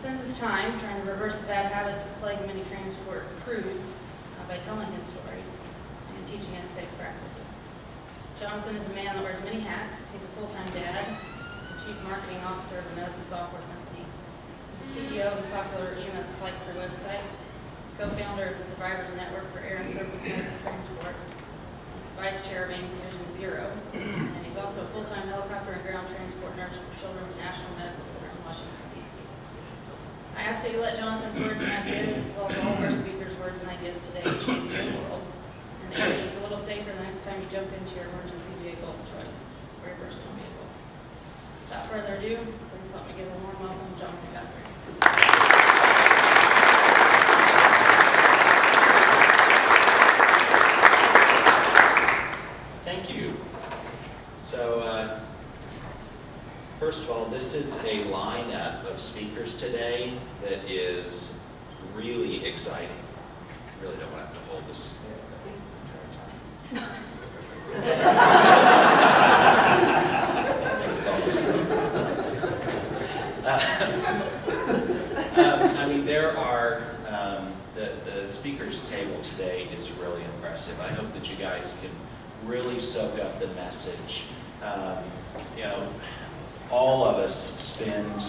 spends his time trying to reverse the bad habits that plague many transport crews by telling his story and teaching us safe practices. Jonathan is a man that wears many hats. He's a full-time dad. He's the chief marketing officer of a medical software company. He's the CEO of the popular EMS Flight Crew website, co-founder of the Survivors Network for Air and Surface Medical Transport. He's the vice chair of AIMS Vision Zero, and he's also a full-time helicopter and ground transport nurse for Children's National Medical Center in Washington, D.C. I ask that you let Jonathan's words and ideas, as well as all of our speakers' words and ideas today, change your world, and that you're just a little safer the next time you jump into your emergency vehicle of choice or your personal vehicle. Without further ado, please help me give a warm welcome to Jonathan Godfrey. Thank you. So, first of all, this is a lineup of speakers today that is really exciting. I really don't want to have to hold this the entire time. I mean, there are, the speakers table today is really impressive. I hope that you guys can really soak up the message. You know, all of us spend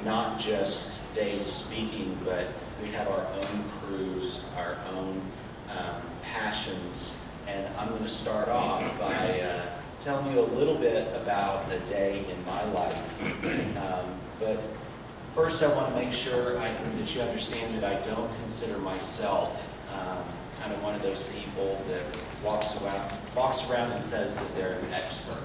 not just days speaking, but we have our own crews, our own passions. And I'm going to start off by telling you a little bit about a day in my life. But first I want to make sure that you understand that I don't consider myself kind of one of those people that walks around and says that they're an expert.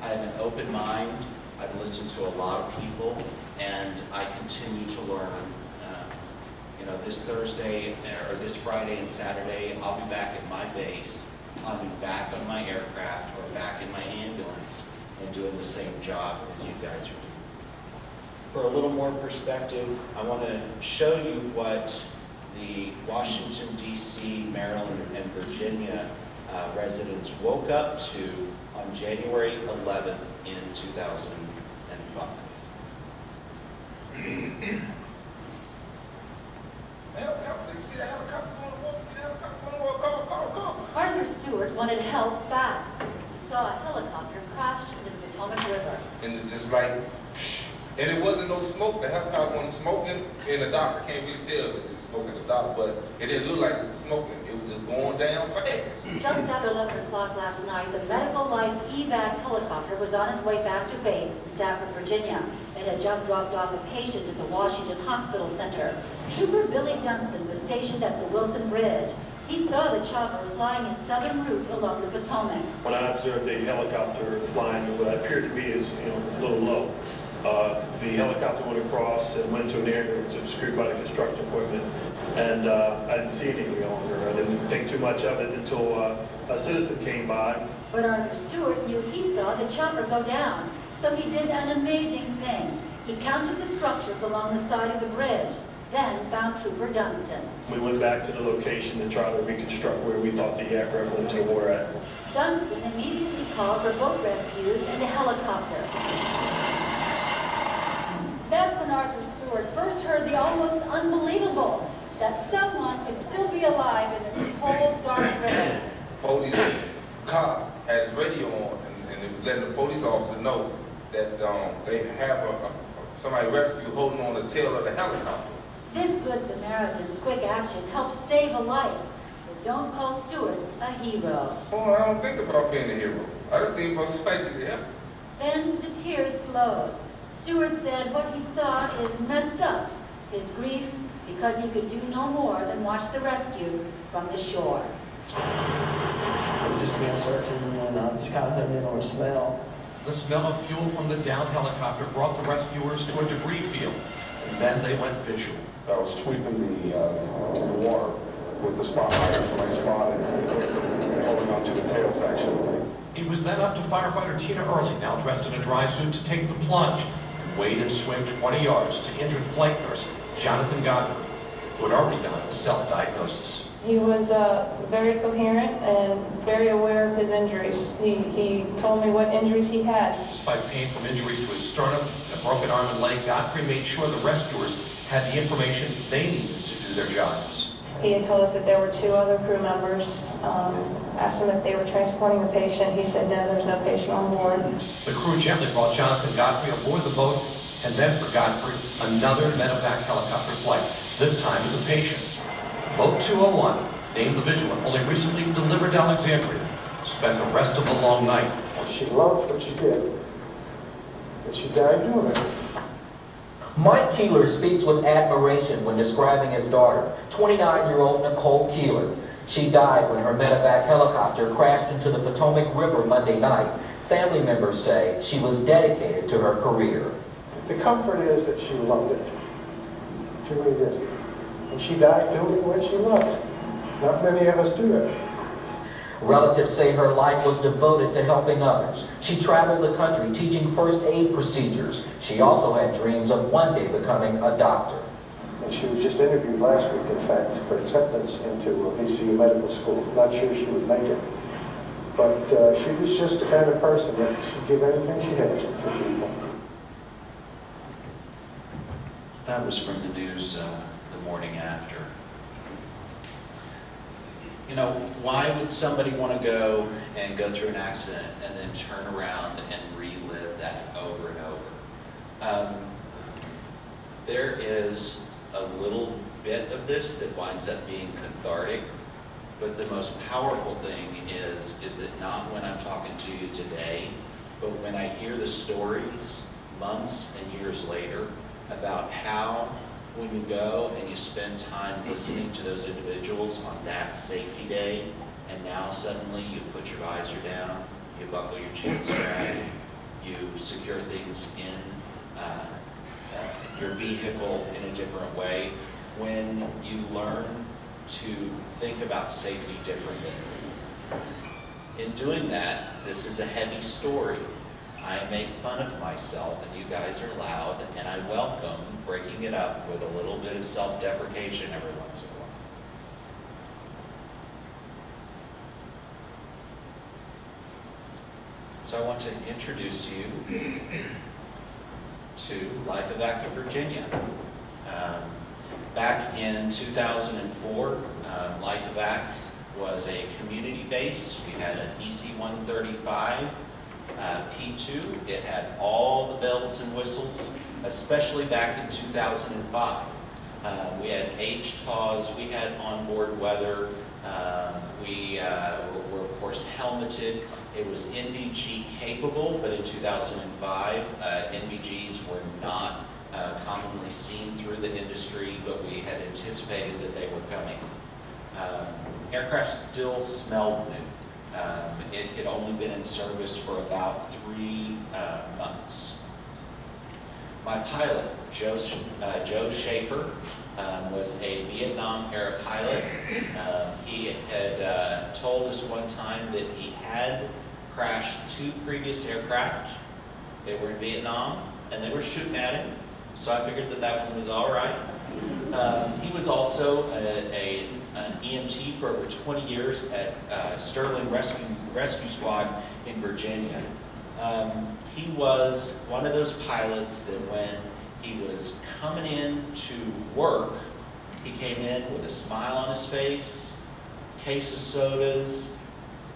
I have an open mind. I've listened to a lot of people, and I continue to learn. You know, this Thursday or this Friday and Saturday, I'll be back at my base. I'll be back on my aircraft or back in my ambulance and doing the same job as you guys are doing. For a little more perspective, I want to show you what the Washington, D.C., Maryland, and Virginia residents woke up to on January 11th in 2005. Arthur Stewart wanted help fast. He saw a helicopter crash into the Potomac River. And it's just like, and it wasn't no smoke. The helicopter wasn't smoking, and the doctor can't really tell if it was smoking the doctor, but it didn't look like it was smoking. It was just going down fast. Just after 11 o'clock last night, the Medical Life evac helicopter was on its way back to base in Stafford, Virginia. It had just dropped off a patient at the Washington Hospital Center. Trooper Billy Dunston was stationed at the Wilson Bridge. He saw the chopper flying in southern route along the Potomac. When I observed a helicopter flying what appeared to be is, a little low, the helicopter went across and went to an area that was obscured by the construction equipment, and I didn't see it any longer. I didn't think too much of it until a citizen came by. But Arthur Stewart knew he saw the chopper go down, so he did an amazing thing. He counted the structures along the side of the bridge, then found Trooper Dunston. We went back to the location to try to reconstruct where we thought the aircraft went to were at. Dunston immediately called for boat rescues and a helicopter. That's when Arthur Stewart first heard the almost unbelievable, that someone could still be alive in this cold, dark river. Police cop had his radio on, and it was letting the police officer know that they have somebody rescued holding on the tail of the helicopter. This Good Samaritan's quick action helped save a life. But don't call Stewart a hero. Oh, I don't think about being a hero. I just think about fighting the help. Then the tears flowed. Stewart said what he saw is messed up. His grief because he could do no more than watch the rescue from the shore. Just began searching and just kind of had an inward smell. The smell of fuel from the downed helicopter brought the rescuers to a debris field, and then they went visual. I was sweeping the water with the spotlighter when I spotted holding onto the tail section. It was then up to firefighter Tina Early, now dressed in a dry suit, to take the plunge and wade and swim 20 yards to injured flight nurse Jonathan Godfrey, who had already done a self-diagnosis. He was very coherent and very aware of his injuries. He told me what injuries he had. Despite pain from injuries to his sternum, a broken arm and leg, Godfrey made sure the rescuers had the information they needed to do their jobs. He had told us that there were 2 other crew members. Asked him if they were transporting a patient. He said, no, there's no patient on board. The crew gently brought Jonathan Godfrey aboard the boat, and then for Godfrey, another medevac helicopter flight, this time as a patient. Boat 201, named the Vigilant, only recently delivered to Alexandria, spent the rest of the long night. She loved what she did, and she died doing it. Mike Keeler speaks with admiration when describing his daughter, 29-year-old Nicole Keeler. She died when her medevac helicopter crashed into the Potomac River Monday night. Family members say she was dedicated to her career. The comfort is that she loved it. She really did. And she died doing what she loved. Not many of us do it. Relatives say her life was devoted to helping others. She traveled the country teaching first aid procedures. She also had dreams of one day becoming a doctor. And she was just interviewed last week, in fact, for acceptance into VCU Medical School. Not sure she would make it. But she was just the kind of person that she'd give anything she had for people. That was from the news the morning after. You know, why would somebody want to go through an accident and then turn around and relive that over and over? There is a little bit of this that winds up being cathartic, but the most powerful thing is that not when I'm talking to you today, but when I hear the stories months and years later about how when you go and you spend time listening to those individuals on that safety day, and now suddenly you put your visor down, you buckle your chin strap, you secure things in your vehicle in a different way, when you learn to think about safety differently. In doing that, this is a heavy story. I make fun of myself, and you guys are loud, and I welcome breaking it up with a little bit of self-deprecation every once in a while. So I want to introduce you to Life of Active Virginia. Back in 2004, Life of Act was a community base. We had an EC-135 P2. It had all the bells and whistles, especially back in 2005. We had HTAWs, we had onboard weather, we were of course helmeted. It was NVG capable, but in 2005, NVGs were not commonly seen through the industry, but we had anticipated that they were coming. Aircraft still smelled new. It had only been in service for about 3 months. My pilot, Joe Schaefer, was a Vietnam-era pilot. He had told us one time that he had crashed 2 previous aircraft. They were in Vietnam, and they were shooting at him, so I figured that that one was all right. He was also an EMT for over 20 years at Sterling Rescue Squad in Virginia. He was one of those pilots that when he was coming in to work, he came in with a smile on his face, case of sodas,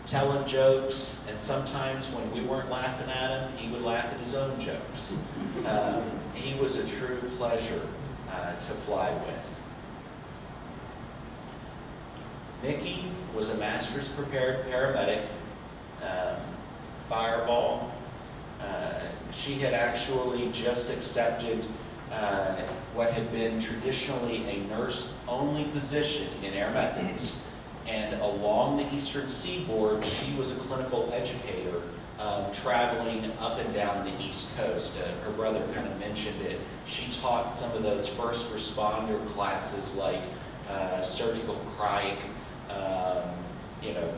telling jokes, and sometimes when we weren't laughing at him, he would laugh at his own jokes. He was a true pleasure to fly with. Nikki was a master's prepared paramedic, Fireball. She had actually just accepted what had been traditionally a nurse-only position in Air Methods. And along the eastern seaboard, she was a clinical educator traveling up and down the East Coast. Her brother kind of mentioned it. She taught some of those first responder classes like surgical crike,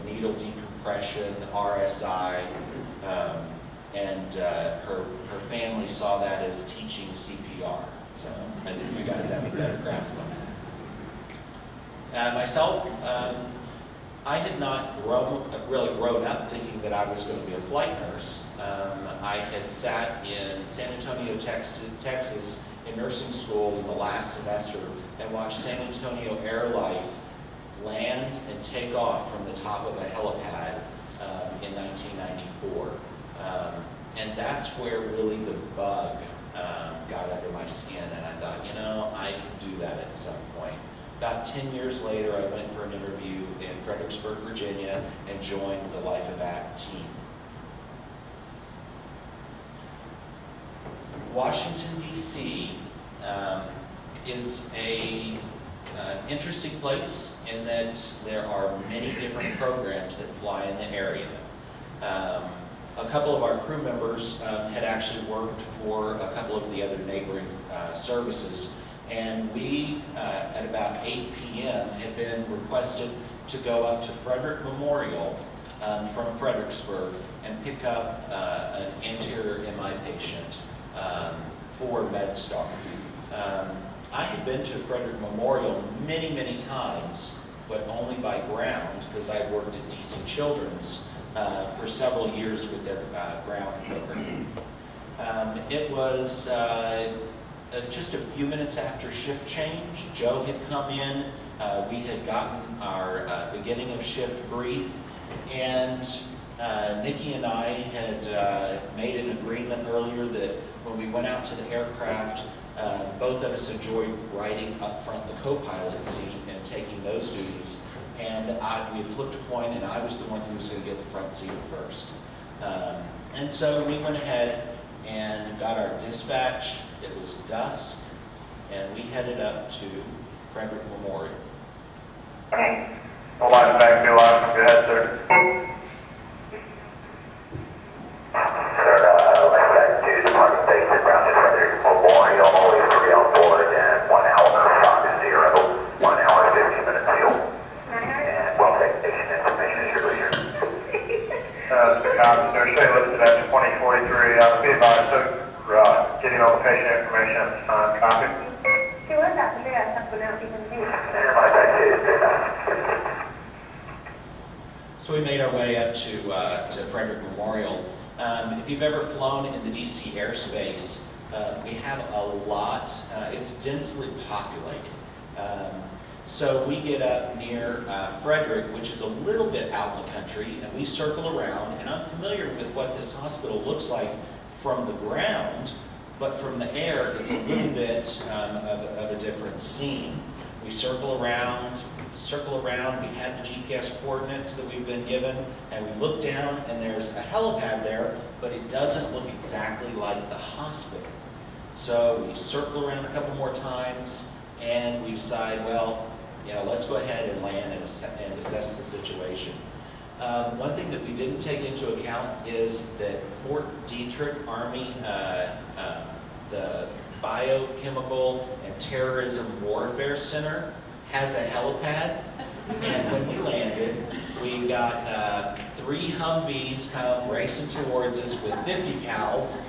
needle decompression, RSI, and her family saw that as teaching CPR. So I think you guys have a better grasp on that. Myself, I had not really grown up thinking that I was going to be a flight nurse. I had sat in San Antonio, Texas in nursing school in the last semester and watched San Antonio Air Life land and take off from the top of a helipad in 1994. And that's where really the bug got under my skin, and I thought, you know, I can do that at some point. About 10 years later, I went for an interview in Fredericksburg, Virginia, and joined the Life of Act team. Washington, D.C. Is a interesting place in that there are many different programs that fly in the area. A couple of our crew members had actually worked for a couple of the other neighboring services, and we, at about 8 p.m., had been requested to go up to Frederick Memorial from Fredericksburg and pick up an anterior MI patient for MedStar. I had been to Frederick Memorial many, many times, but only by ground, because I worked at DC Children's for several years with their ground program. It was just a few minutes after shift change. Joe had come in. We had gotten our beginning of shift brief, and Nikki and I had made an agreement earlier that when we went out to the aircraft, both of us enjoyed riding up front the co-pilot seat and taking those duties. And we had flipped a coin, and I was the one who was going to get the front seat first. And so we went ahead and got our dispatch. It was dusk, and we headed up to Frederick Memorial. I'll line back to line from your head, sir. Department Station, ground to Frederick Memorial, 3 on board, and 1 hour Fox 0, 1 hour 15 minutes fuel. And well take station information as your leader. Sir, stay listed at 2043. Be advised, sir, getting all the patient information at this time. Copy. She was after that, something else you can see. So we made our way up to Frederick Memorial. If you've ever flown in the DC airspace, we have a lot, it's densely populated. So we get up near Frederick, which is a little bit out in the country, and we circle around, and I'm familiar with what this hospital looks like from the ground, but from the air, it's a little bit of a different scene. We circle around, we have the GPS coordinates that we've been given, and we look down, and there's a helipad there, but it doesn't look exactly like the hospital. So we circle around a couple more times, and we decide, well, you know, let's go ahead and land and assess the situation. One thing that we didn't take into account is that Fort Detrick Army, the Biochemical and Terrorism Warfare Center, has a helipad. And when we landed, we got 3 Humvees come racing towards us with 50 cals.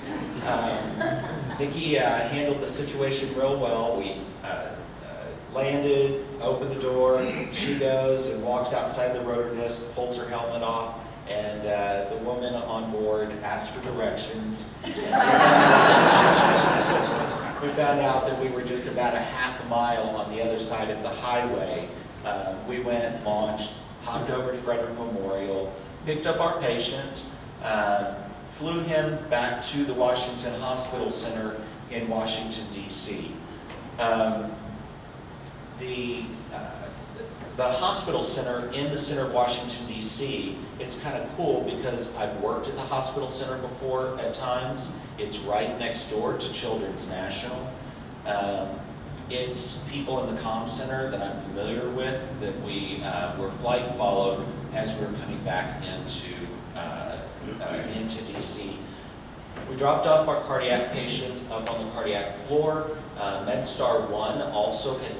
Nikki handled the situation real well. We landed, opened the door, she goes and walks outside the rotor disc, pulls her helmet off, and the woman on board asked for directions. We found out that we were just about a half a mile on the other side of the highway. We went, launched, hopped over to Frederick Memorial, picked up our patient, flew him back to the Washington Hospital Center in Washington, D.C. The hospital center in the center of Washington, D.C., it's kind of cool because I've worked at the hospital center before at times. It's right next door to Children's National. It's people in the comm center that I'm familiar with that we were flight followed as we were coming back into D.C. We dropped off our cardiac patient up on the cardiac floor. MedStar 1 also had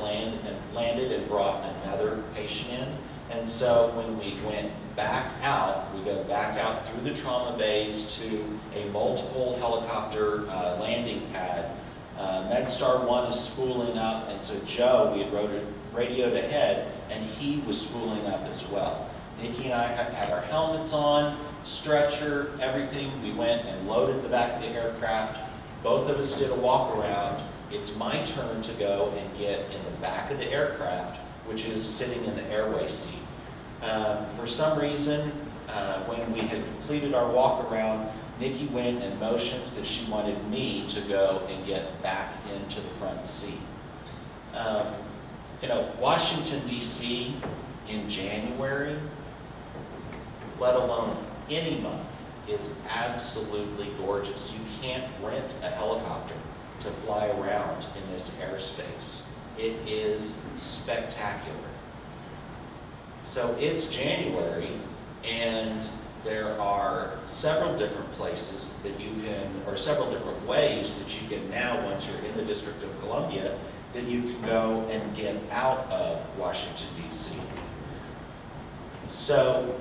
landed and brought another patient in. And so when we went back out, we go back out through the trauma bays to a multiple helicopter landing pad. MedStar 1 is spooling up, and so Joe, we had radioed ahead, and he was spooling up as well. Nikki and I had our helmets on, stretcher, everything. We went and loaded the back of the aircraft. Both of us did a walk around. It's my turn to go and get in the back of the aircraft, which is sitting in the airway seat. For some reason, when we had completed our walk around, Nikki went and motioned that she wanted me to go and get back into the front seat. You know, Washington, D.C. in January, let alone any month, is absolutely gorgeous. You can't rent a helicopter to fly around in this airspace. It is spectacular. So it's January, and there are several different places that you can, or several different ways that you can now, once you're in the District of Columbia, that you can go and get out of Washington, D.C. So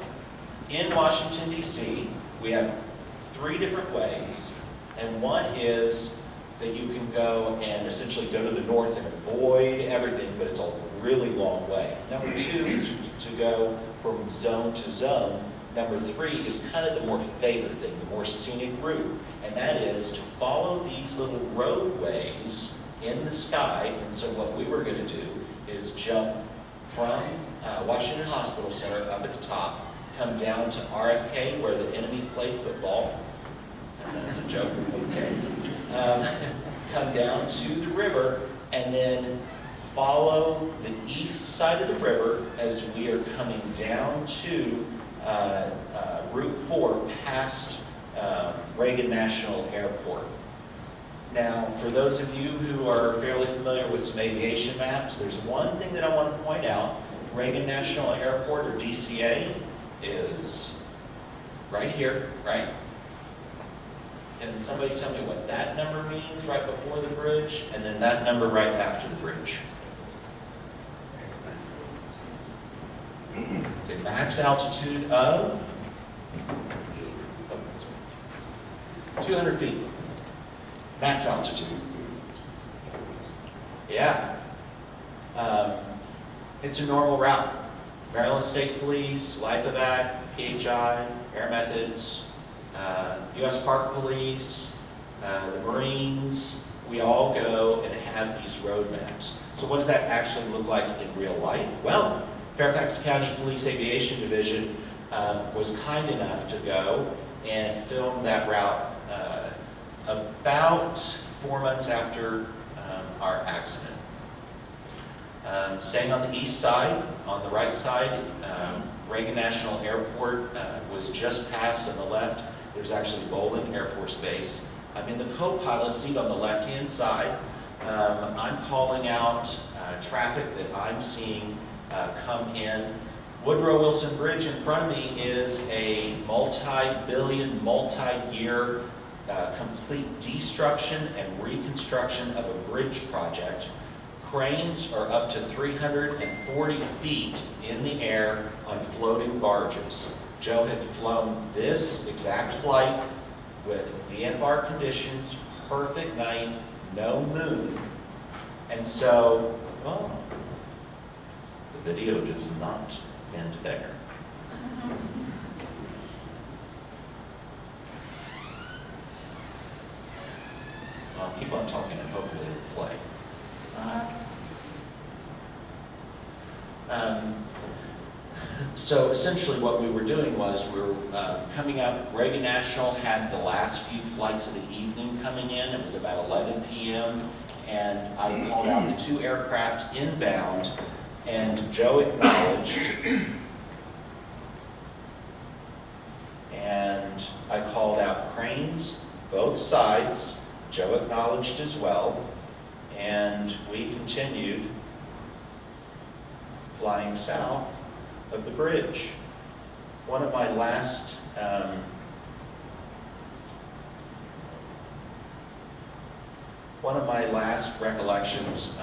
in Washington, D.C., we have 3 different ways, and one is that you can go and essentially go to the north and avoid everything, but it's a really long way. Number 2 is to go from zone to zone. Number 3 is kind of the more favorite thing, the more scenic route, and that is to follow these little roadways in the sky. And so what we were going to do is jump from Washington Hospital Center up at the top, come down to RFK where the enemy played football, and that's a joke, okay. Come down to the river and then follow the east side of the river as we are coming down to Route 4 past Reagan National Airport. Now, for those of you who are fairly familiar with some aviation maps, there's one thing that I want to point out. Reagan National Airport, or DCA, is right here, right? Can somebody tell me what that number means right before the bridge, and then that number right after the bridge? It's a max altitude of 200 feet. Max altitude. Yeah. It's a normal route. Maryland State Police, Life Evac, PHI, Air Methods, U.S. Park Police, the Marines, we all go and have these road maps. So what does that actually look like in real life? Well, Fairfax County Police Aviation Division was kind enough to go and film that route about 4 months after our accident. Staying on the east side, on the right side, Reagan National Airport was just passed. On the left, there's actually Bowling Air Force Base. I'm in the co-pilot seat on the left-hand side. I'm calling out traffic that I'm seeing come in. Woodrow Wilson Bridge in front of me is a multi-billion, multi-year complete destruction and reconstruction of a bridge project. Cranes are up to 340 feet in the air on floating barges. Joe had flown this exact flight with VFR conditions, perfect night, no moon. And so, well, the video does not end there. I'll keep on talking and hopefully it'll play. So essentially what we were doing was we were coming up. Reagan National had the last few flights of the evening coming in. It was about 11 p.m. and I called out the 2 aircraft inbound, and Joe acknowledged, and I called out cranes, both sides. Joe acknowledged as well, and we continued flying south of the bridge. One of my last recollections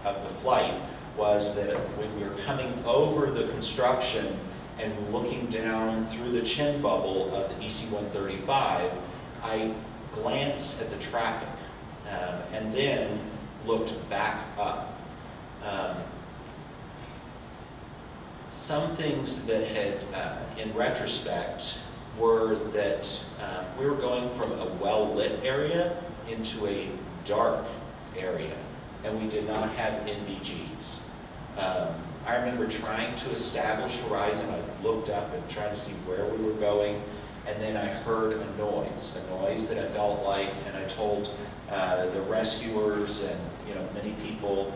of the flight was that when we were coming over the construction and looking down through the chin bubble of the EC-135, I glanced at the traffic and then looked back up. some things that had, in retrospect, were that we were going from a well-lit area into a dark area, and we did not have NVGs. I remember trying to establish horizon. I looked up and tried to see where we were going, and then I heard a noise that I felt like, and I told the rescuers and many people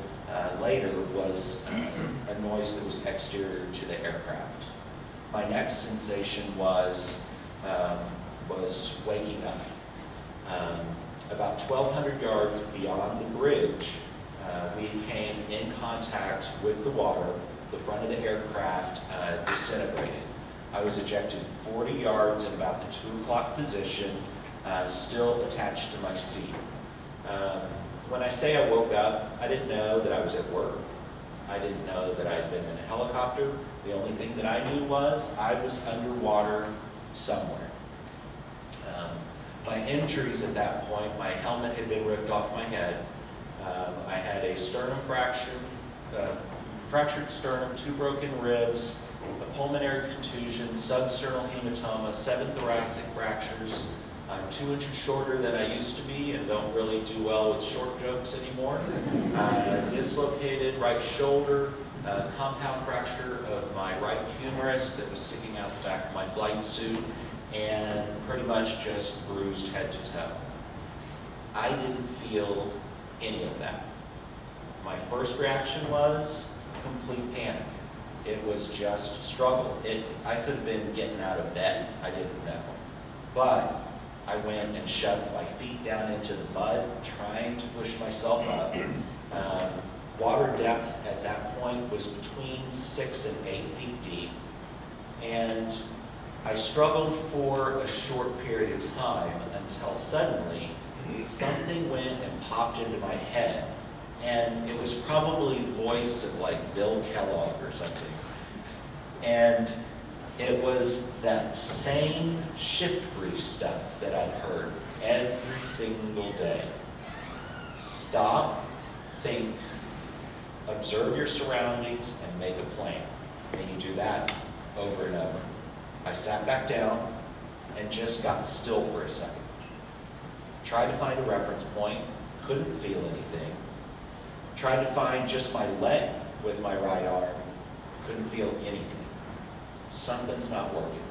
later, was a noise that was exterior to the aircraft. My next sensation was waking up. About 1,200 yards beyond the bridge, we came in contact with the water. The front of the aircraft disintegrated. I was ejected 40 yards in about the 2 o'clock position, still attached to my seat. When I say I woke up, I didn't know that I was at work. I didn't know that I had been in a helicopter. The only thing that I knew was I was underwater somewhere. My injuries at that point, my helmet had been ripped off my head. I had a sternum fracture, fractured sternum, 2 broken ribs, a pulmonary contusion, substernal hematoma, 7 thoracic fractures. I'm 2 inches shorter than I used to be and don't really do well with short jokes anymore. Dislocated right shoulder, compound fracture of my right humerus that was sticking out the back of my flight suit, and pretty much just bruised head to toe. I didn't feel any of that. My first reaction was complete panic. It was just struggle. I could have been getting out of bed. I didn't know. But I went and shoved my feet down into the mud, trying to push myself up. Water depth at that point was between 6 and 8 feet deep. And I struggled for a short period of time until suddenly something went and popped into my head. And it was probably the voice of like Bill Kellogg or something. And it was that same shift brief stuff that I'd heard every single day. Stop, think, observe your surroundings, and make a plan. And you do that over and over. I sat back down and just got still for a second. Tried to find a reference point, couldn't feel anything. Tried to find just my leg with my right arm, couldn't feel anything. Something's not working.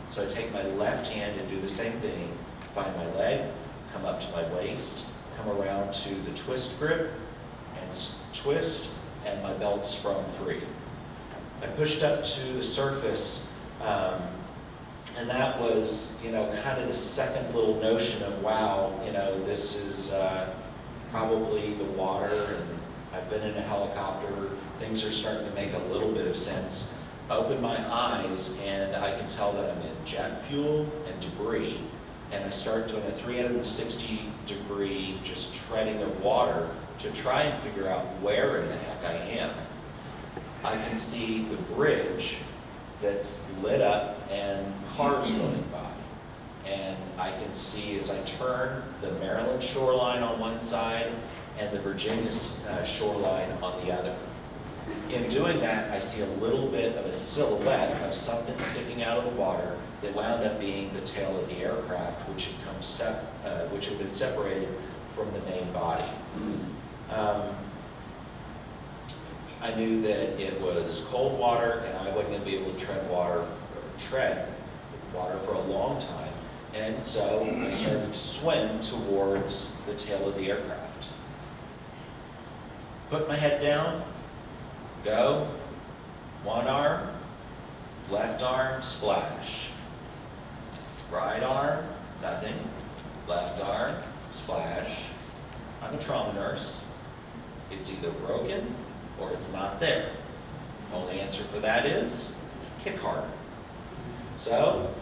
So I take my left hand and do the same thing. Find my leg, come up to my waist, come around to the twist grip, and twist, and my belt's sprung free. I pushed up to the surface, and that was, kind of the second little notion of, wow, this is probably the water, and I've been in a helicopter. Things are starting to make a little bit of sense. Open my eyes, and I can tell that I'm in jet fuel and debris, and I start doing a 360-degree just treading of water to try and figure out where in the heck I am. I can see the bridge that's lit up and cars going by. And I can see, as I turn, the Maryland shoreline on one side and the Virginia shoreline on the other. In doing that, I see a little bit of a silhouette of something sticking out of the water that wound up being the tail of the aircraft, which had been separated from the main body. I knew that it was cold water, and I wasn't going to be able to tread water for a long time. And so I started to swim towards the tail of the aircraft. Put my head down, go, one arm, left arm, splash. Right arm, nothing, left arm, splash. I'm a trauma nurse. It's either broken or it's not there. Only answer for that is kick harder. So,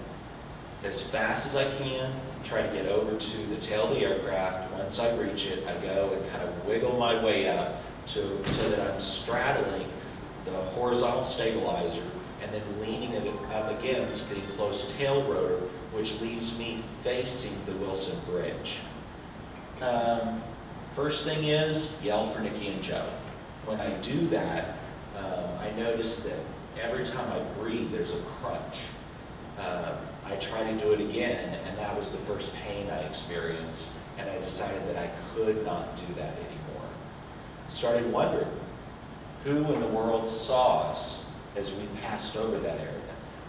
as fast as I can, try to get over to the tail of the aircraft. Once I reach it, I go and kind of wiggle my way up so that I'm straddling the horizontal stabilizer and then leaning it up against the enclosed tail rotor, which leaves me facing the Wilson Bridge. First thing is, yell for Nikki and Joe. When I do that, I notice that every time I breathe, there's a crunch. I tried to do it again, and that was the first pain I experienced, and I decided that I could not do that anymore. Started wondering, who in the world saw us as we passed over that area?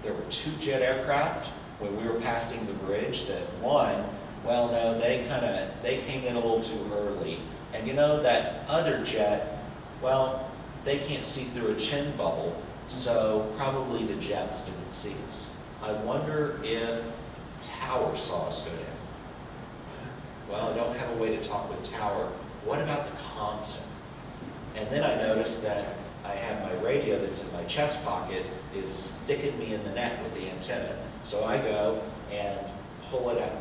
There were 2 jet aircraft when we were passing the bridge that one, well, no, they came in a little too early. And you know, that other jet, well, they can't see through a chin bubble, so probably the jets didn't see us. I wonder if Tower saw us go down. Well, I don't have a way to talk with Tower. What about the comm center? And then I noticed that I have my radio that's in my chest pocket is sticking me in the neck with the antenna. So I go and pull it out.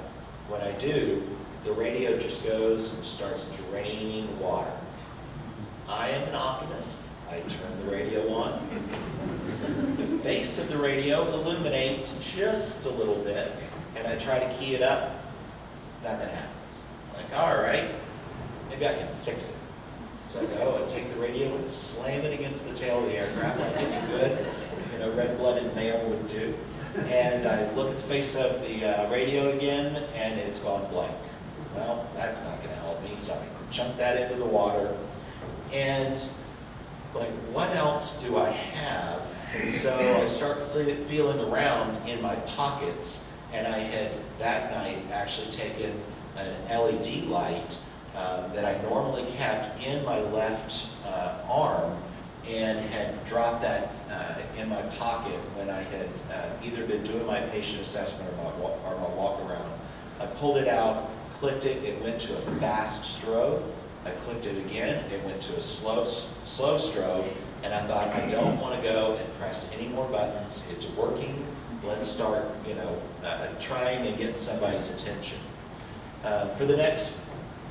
When I do, the radio just goes and starts draining water. I am an optimist. I turn the radio on. The face of the radio illuminates just a little bit, and I try to key it up. Nothing happens. I'm like, all right, maybe I can fix it. So I go and take the radio and slam it against the tail of the aircraft like any good, red-blooded male would do. And I look at the face of the radio again, and it's gone blank. Well, that's not going to help me, so I chunk that into the water. And like, what else do I have? And so I start feeling around in my pockets, and I had that night actually taken an LED light that I normally kept in my left arm, and had dropped that in my pocket when I had either been doing my patient assessment or my walk around. I pulled it out, clicked it, it went to a fast strobe. I clicked it again, it went to a slow strobe, and I thought, I don't want to go and press any more buttons. It's working. Let's start, trying to get somebody's attention. For the next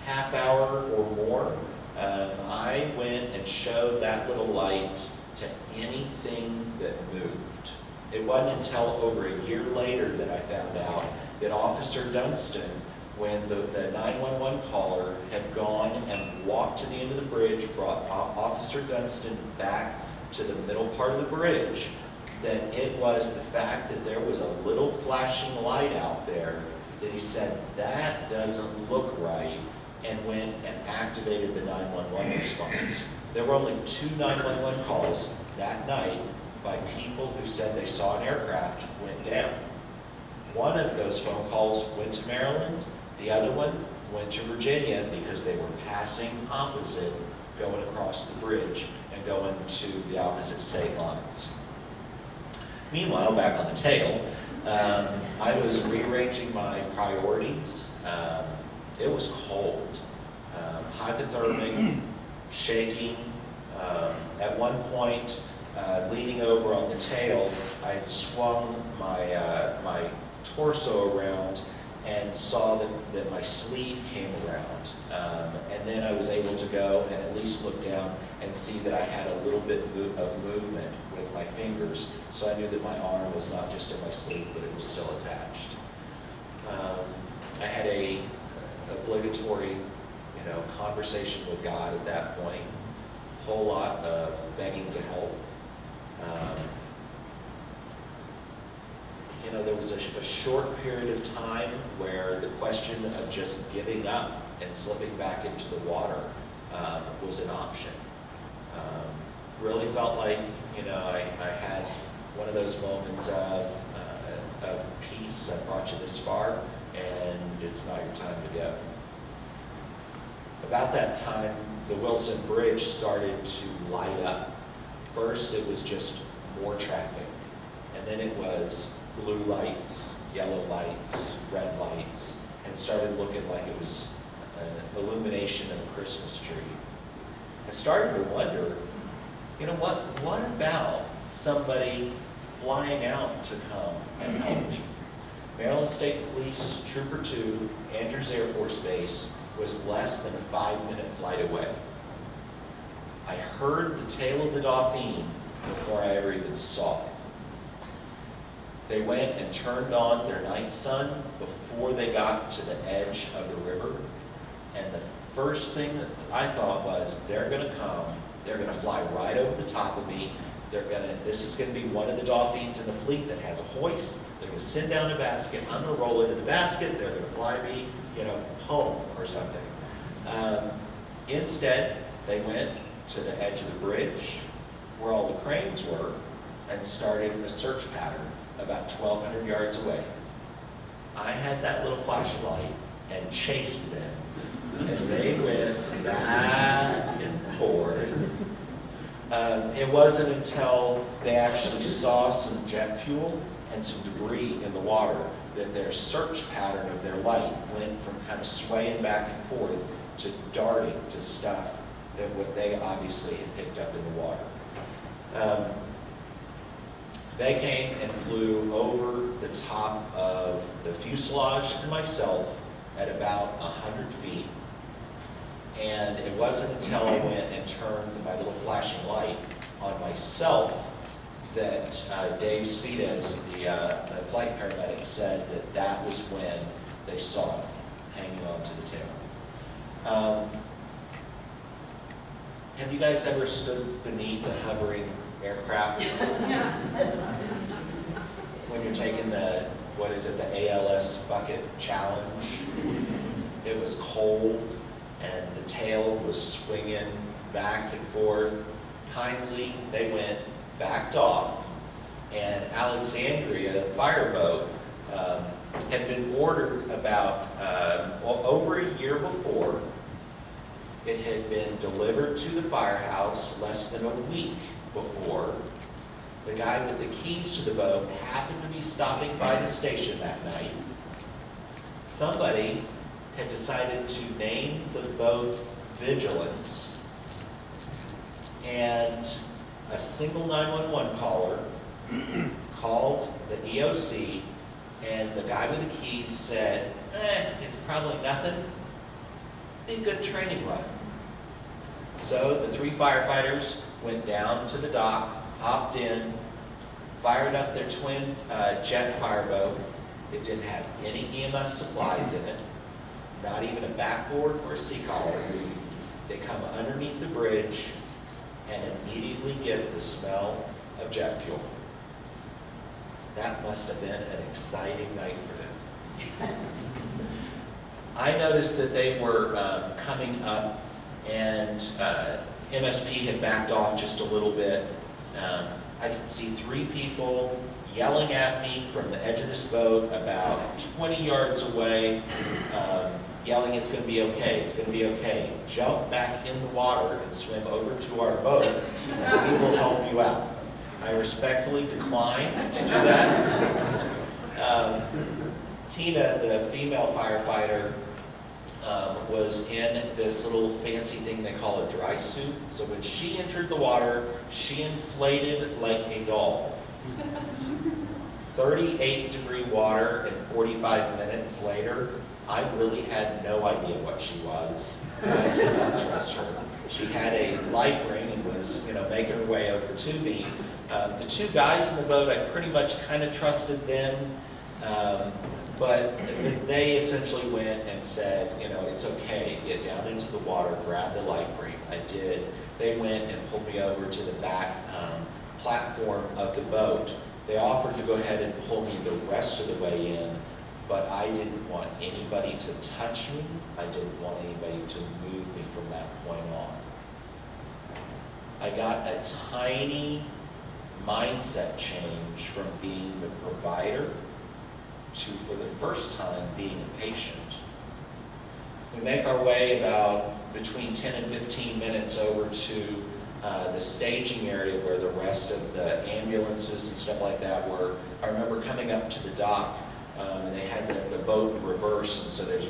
half hour or more, I went and showed that little light to anything that moved. It wasn't until over a year later that I found out that Officer Dunstan, when the 911 caller had gone and walked to the end of the bridge, brought Officer Dunstan back to the middle part of the bridge, that it was the fact that there was a little flashing light out there that he said, that doesn't look right, and went and activated the 911 response. There were only 2 911 calls that night by people who said they saw an aircraft went down. One of those phone calls went to Maryland, the other one went to Virginia because they were passing opposite, going across the bridge and going to the opposite state lines. Meanwhile, back on the tail, I was rearranging my priorities. It was cold, hypothermic, shaking. At one point, leaning over on the tail, I had swung my torso around and saw that my sleeve came around. And then I was able to go and at least look down and see that I had a little bit of movement with my fingers, so I knew that my arm was not just in my sleeve, but it was still attached. I had a obligatory, conversation with God at that point. A whole lot of begging to help. There was a short period of time where the question of just giving up and slipping back into the water was an option. Really felt like, I had one of those moments of peace. I brought you this far, and it's not your time to go. About that time, the Wilson Bridge started to light up. First, it was just more traffic, and then it was blue lights, yellow lights, red lights, and started looking like it was an illumination of a Christmas tree. I started to wonder, what about somebody flying out to come and help me? Maryland State Police Trooper 2, Andrews Air Force Base, was less than a 5-minute flight away. I heard the tail of the Dauphine before I ever even saw it. They went and turned on their night sun before they got to the edge of the river. And the first thing that I thought was, they're going to come, they're going to fly right over the top of me, This is gonna be one of the dolphins in the fleet that has a hoist. They're gonna send down a basket. I'm gonna roll into the basket. They're gonna fly me, home or something. Instead, they went to the edge of the bridge where all the cranes were and started a search pattern about 1,200 yards away. I had that little flashlight and chased them as they went back and forth. It wasn't until they actually saw some jet fuel and some debris in the water that their search pattern of their light went from kind of swaying back and forth to darting to stuff that what they obviously had picked up in the water. They came and flew over the top of the fuselage and myself at about 100 feet. And it wasn't until I went and turned my little flashing light on myself that Dave Svides, the flight paramedic, said that that was when they saw it hanging onto the tail. Have you guys ever stood beneath a hovering aircraft? When you're taking the, the ALS bucket challenge? It was cold and the tail was swinging back and forth. Kindly, they backed off, and Alexandria, the fireboat, had been ordered about over a year before. It had been delivered to the firehouse less than a week before. The guy with the keys to the boat happened to be stopping by the station that night. Somebody had decided to name the boat Vigilance, and a single 911 caller called the EOC, and the guy with the keys said, it's probably nothing. Be a good training run. So the 3 firefighters went down to the dock, hopped in, fired up their twin jet fireboat. It didn't have any EMS supplies in it, not even a backboard or a sea collar. They come underneath the bridge and immediately get the smell of jet fuel. That must have been an exciting night for them. I noticed that they were coming up, and MSP had backed off just a little bit. I could see 3 people yelling at me from the edge of this boat about 20 yards away, yelling, it's going to be okay, it's going to be okay. Jump back in the water and swim over to our boat, and we will help you out. I respectfully declined to do that. Tina, the female firefighter, was in this little fancy thing they call a dry suit. So when she entered the water, she inflated like a doll. 38-degree water and 45 minutes later, I really had no idea what she was. I did not trust her. She had a life ring and was, making her way over to me. The 2 guys in the boat, I pretty much kind of trusted them. But they essentially went and said, it's okay, get down into the water, grab the life ring. I did. They went and pulled me over to the back platform of the boat. They offered to go ahead and pull me the rest of the way in, but I didn't want anybody to touch me. I didn't want anybody to move me from that point on. I got a tiny mindset change from being the provider to, for the first time, being a patient. We make our way about between 10 and 15 minutes over to the staging area where the rest of the ambulances and stuff like that were. I remember coming up to the dock, and they had the boat in reverse, and so there's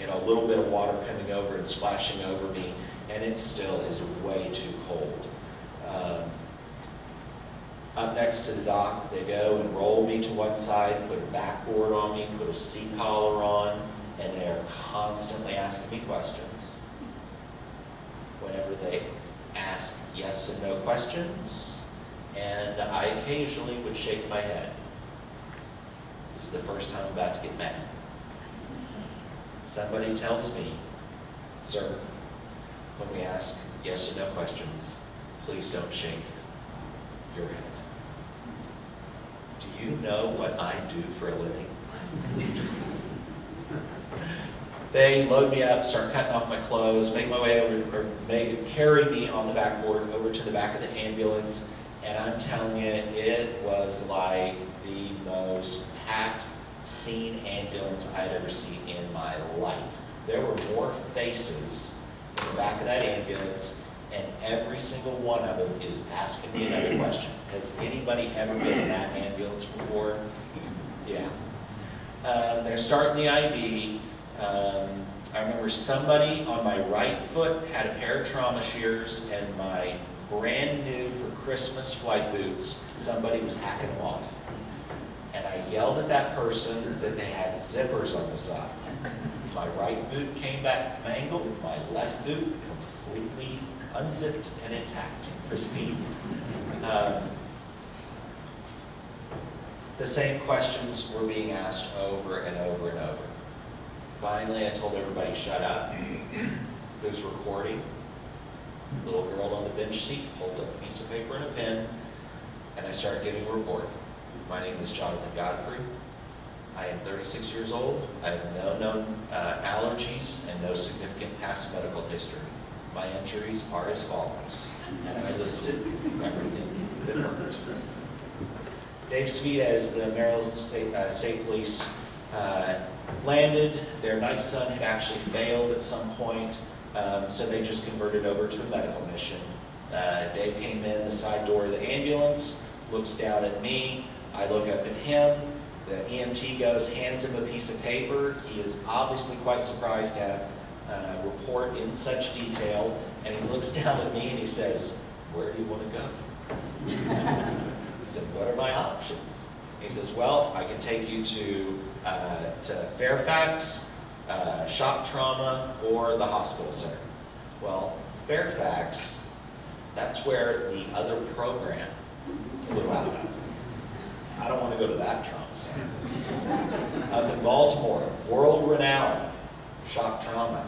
a little bit of water coming over and splashing over me, and it still is way too cold. Up next to the dock, they go and roll me to one side, put a backboard on me, put a sea collar on, and they are constantly asking me questions. Whenever they ask yes and no questions, and I occasionally would shake my head. This is the first time I'm about to get mad. Somebody tells me, sir, when we ask yes or no questions, please don't shake. your head. Do you know what I do for a living? They load me up, start cutting off my clothes, make my way over, or carry me on the backboard over to the back of the ambulance, and I'm telling you, it was like the most packed scene ambulance I'd ever seen in my life. There were more faces in the back of that ambulance, and every single one of them is asking me another question. Has anybody ever been in that ambulance before? Yeah. They're starting the IV. I remember somebody on my right foot had a pair of trauma shears, and my brand new for Christmas flight boots, somebody was hacking them off. And I yelled at that person that they had zippers on the side. My right boot came back mangled, my left boot completely unzipped and intact, pristine. The same questions were being asked over and over and over. Finally, I told everybody, shut up. Who's recording? Little girl on the bench seat holds up a piece of paper and a pen, and I start giving a report. My name is Jonathan Godfrey. I am 36 years old. I have no known allergies and no significant past medical history. My injuries are as follows, and I listed everything that hurt. Dave Svedez, the Maryland State Police, landed. Their night son had actually failed at some point, so they just converted over to a medical mission. Dave came in the side door of the ambulance, looks down at me. I look up at him. The EMT goes, hands him a piece of paper. He is obviously quite surprised to have a report in such detail, and he looks down at me and he says, "Where do you want to go?" I said, "What are my options?" He says, "Well, I can take you to Fairfax, shock trauma, or the hospital center." Well, Fairfax, that's where the other program flew out of. I don't want to go to that trauma center. Up in Baltimore, world-renowned shock trauma.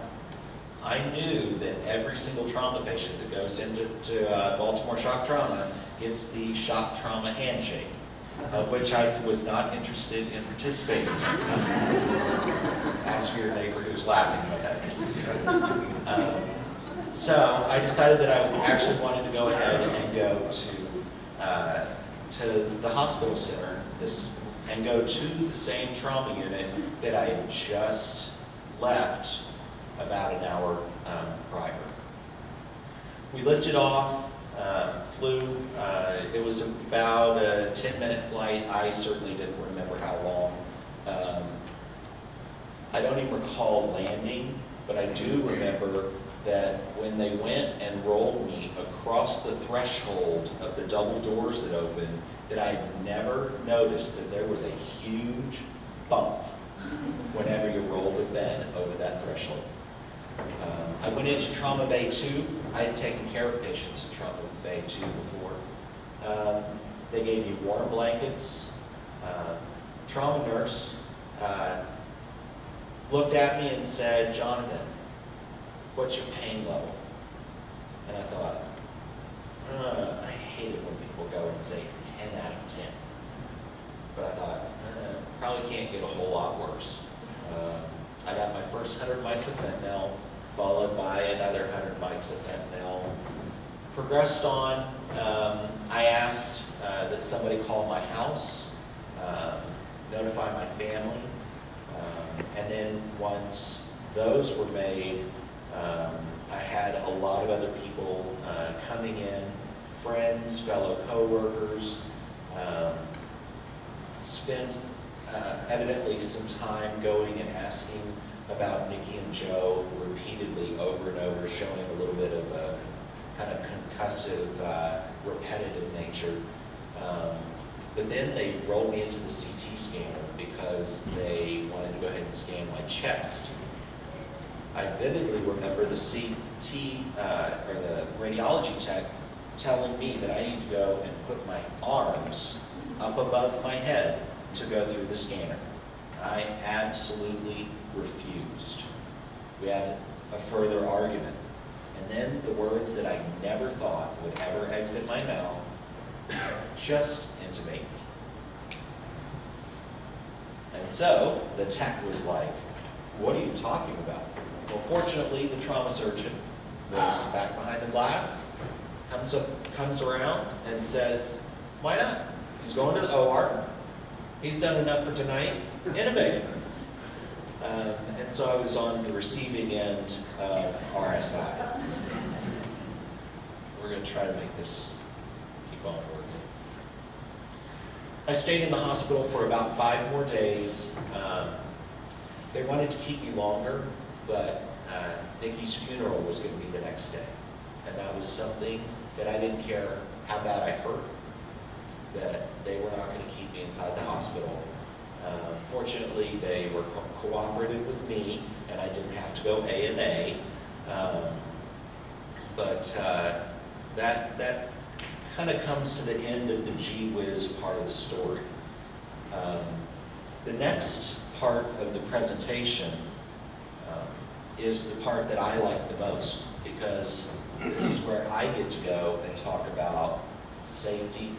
I knew that every single trauma patient that goes into Baltimore shock trauma gets the shock trauma handshake, of which I was not interested in participating in. Ask your neighbor who's laughing what that means. So I decided that I actually wanted to go ahead and go to the hospital center and go to the same trauma unit that I had just left about an hour prior. We lifted off, flew. It was about a 10-minute flight. I certainly didn't remember how long. I don't even recall landing, but I do remember that when they went and rolled me across the threshold of the double doors that opened, that I had never noticed that there was a huge bump whenever you rolled a bed over that threshold. I went into Trauma Bay 2. I had taken care of patients in Trauma Bay 2 before. They gave me warm blankets. Trauma nurse looked at me and said, "Jonathan, what's your pain level?" And I thought, I hate it when people go and say 10 out of 10. But I thought, probably can't get a whole lot worse. I got my first 100 mics of fentanyl, followed by another 100 mics of fentanyl. Progressed on. I asked that somebody call my house, notify my family, and then once those were made, I had a lot of other people coming in, friends, fellow co-workers, spent evidently some time going and asking about Nikki and Joe repeatedly over and over, showing a little bit of a kind of concussive, repetitive nature. But then they rolled me into the CT scanner because they wanted to go ahead and scan my chest. I vividly remember the CT, or the radiology tech, telling me that I need to go and put my arms up above my head to go through the scanner. I absolutely refused. We had a further argument. And then the words that I never thought would ever exit my mouth Just intubate me. And so the tech was like, what are you talking about? Well, fortunately, the trauma surgeon was back behind the glass, comes around and says, why not? He's going to the OR. He's done enough for tonight. Intubate him. And so I was on the receiving end of RSI. We're going to try to make this keep on working. I stayed in the hospital for about 5 more days. They wanted to keep me longer, but Nikki's funeral was going to be the next day. And that was something that I didn't care how bad I hurt, that they were not going to keep me inside the hospital. Fortunately, they were cooperative with me, and I didn't have to go AMA. But that kind of comes to the end of the gee whiz part of the story. The next part of the presentation is the part that I like the most, because this is where I get to go and talk about safety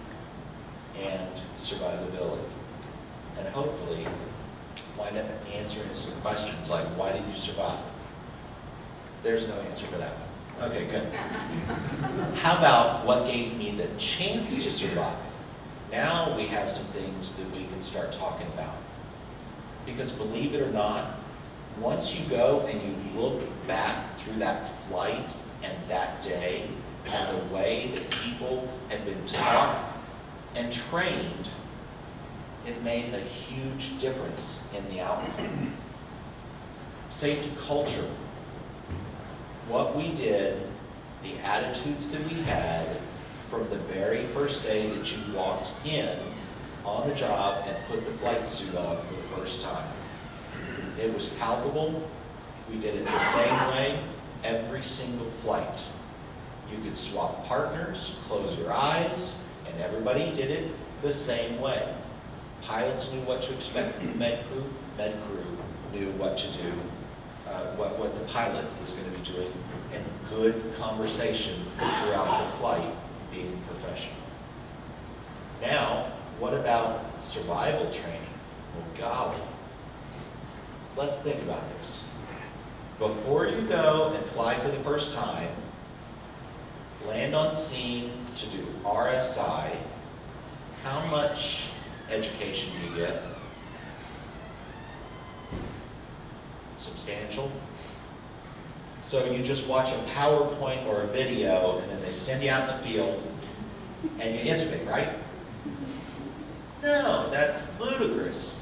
and survivability. And hopefully wind up answering some questions like, why did you survive? There's no answer for that one. Okay, good. How about what gave me the chance to survive? Now we have some things that we can start talking about. Because believe it or not, once you go and you look back through that flight and that day and the way that people have been taught and trained, it made a huge difference in the outcome. Safety culture. What we did, the attitudes that we had from the very first day that you walked in on the job and put the flight suit on for the first time. It was palpable. We did it the same way every single flight. You could swap partners, close your eyes, and everybody did it the same way. Pilots knew what to expect from the med crew knew what to do, what the pilot was going to be doing, and good conversation throughout the flight, being professional. Now, what about survival training? Well, golly. Let's think about this. Before you go and fly for the first time, land on scene to do RSI, how much education do you get? Substantial. So you just watch a PowerPoint or a video, and then they send you out in the field, and you intubate, right? No, that's ludicrous.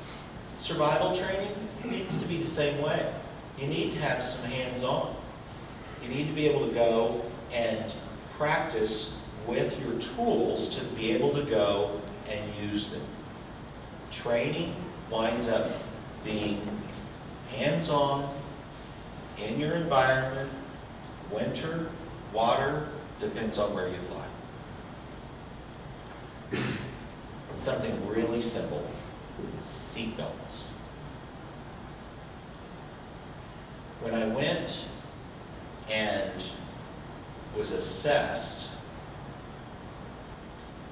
Survival training needs to be the same way. You need to have some hands-on. You need to be able to go and practice with your tools to be able to go and use them. Training winds up being hands-on in your environment, winter, water, depends on where you fly. Something really simple, seatbelts. When I went and was assessed,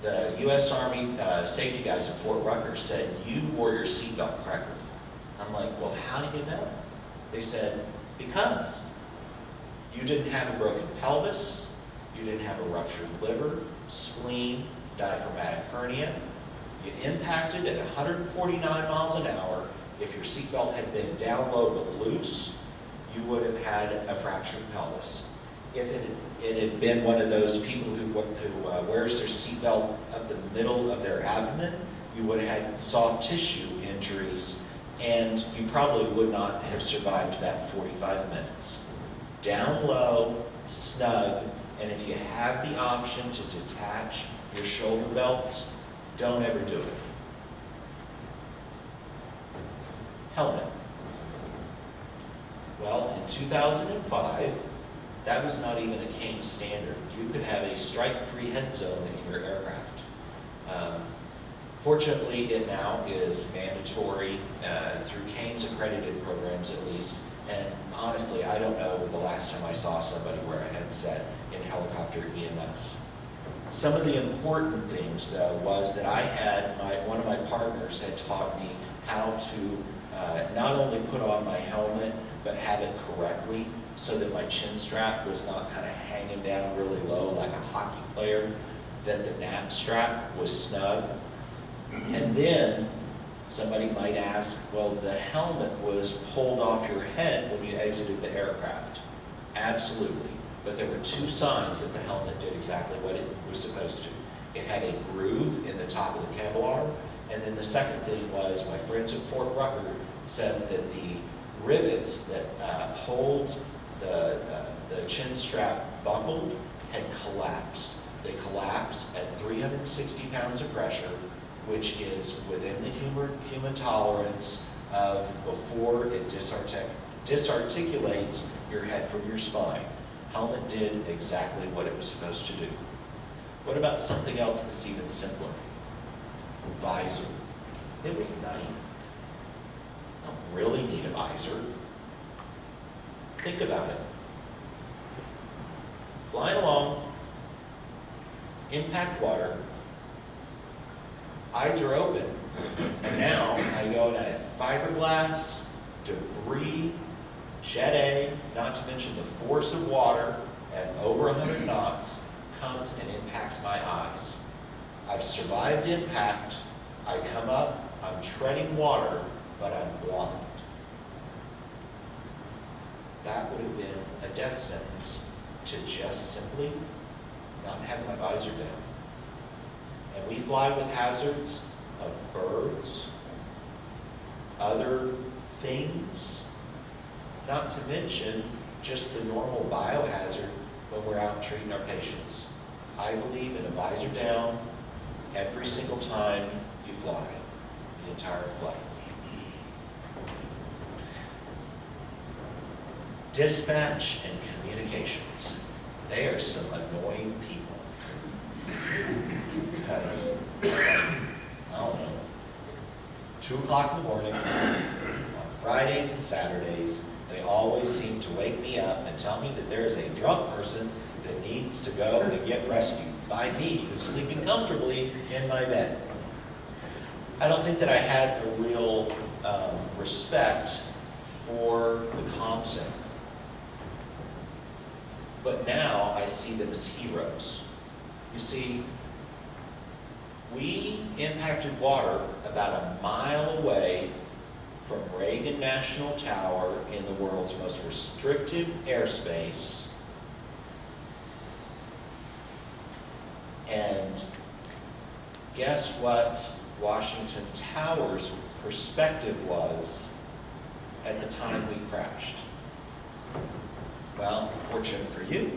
the U.S. Army safety guys at Fort Rucker said, you wore your seatbelt correctly. I'm like, well, how do you know? They said, because you didn't have a broken pelvis, you didn't have a ruptured liver, spleen, diaphragmatic hernia, you impacted at 149 miles an hour. If your seatbelt had been down low but loose, you would have had a fractured pelvis. If it had been one of those people who wears their seatbelt up the middle of their abdomen, you would have had soft tissue injuries, and you probably would not have survived that 45 minutes. Down low, snug, and if you have the option to detach your shoulder belts, don't ever do it. Helmet. Well, in 2005, that was not even a CAME standard. You could have a strike-free head zone in your aircraft. Fortunately, it now is mandatory through CAME's accredited programs at least. And honestly, I don't know the last time I saw somebody wear a headset in helicopter EMS. Some of the important things, though, was that one of my partners had taught me how to not only put on my helmet, but have it correctly so that my chin strap was not kind of hanging down really low like a hockey player, that the nap strap was snug. And then somebody might ask, well, the helmet was pulled off your head when you exited the aircraft. Absolutely. But there were two signs that the helmet did exactly what it was supposed to. It had a groove in the top of the Kevlar, and then the second thing was my friends at Fort Rucker said that the rivets that hold the chin strap buckled had collapsed. They collapsed at 360 pounds of pressure, which is within the human tolerance of before it disarticulates your head from your spine. Helmet did exactly what it was supposed to do. What about something else that's even simpler? Visor. It was night. I don't really need a visor. Think about it. Flying along, impact water, eyes are open, and now I go at fiberglass, debris, Jet A, not to mention the force of water at over 100 knots, comes and impacts my eyes. I've survived impact, I come up, I'm treading water, but I'm blind. That would have been a death sentence to just simply not have my visor down. And we fly with hazards of birds, other things, not to mention just the normal biohazard when we're out treating our patients. I believe in a visor down every single time you fly, the entire flight. Dispatch and communications. They are some annoying people. Because, I don't know, 2 o'clock in the morning, on Fridays and Saturdays, they always seem to wake me up and tell me that there is a drunk person that needs to go and get rescued by me, who's sleeping comfortably in my bed. I don't think that I had a real respect for the comm center. But now I see them as heroes. You see, we impacted water about a mile away from Reagan National Tower in the world's most restricted airspace. And guess what Washington Tower's perspective was at the time we crashed? Well, fortunate for you,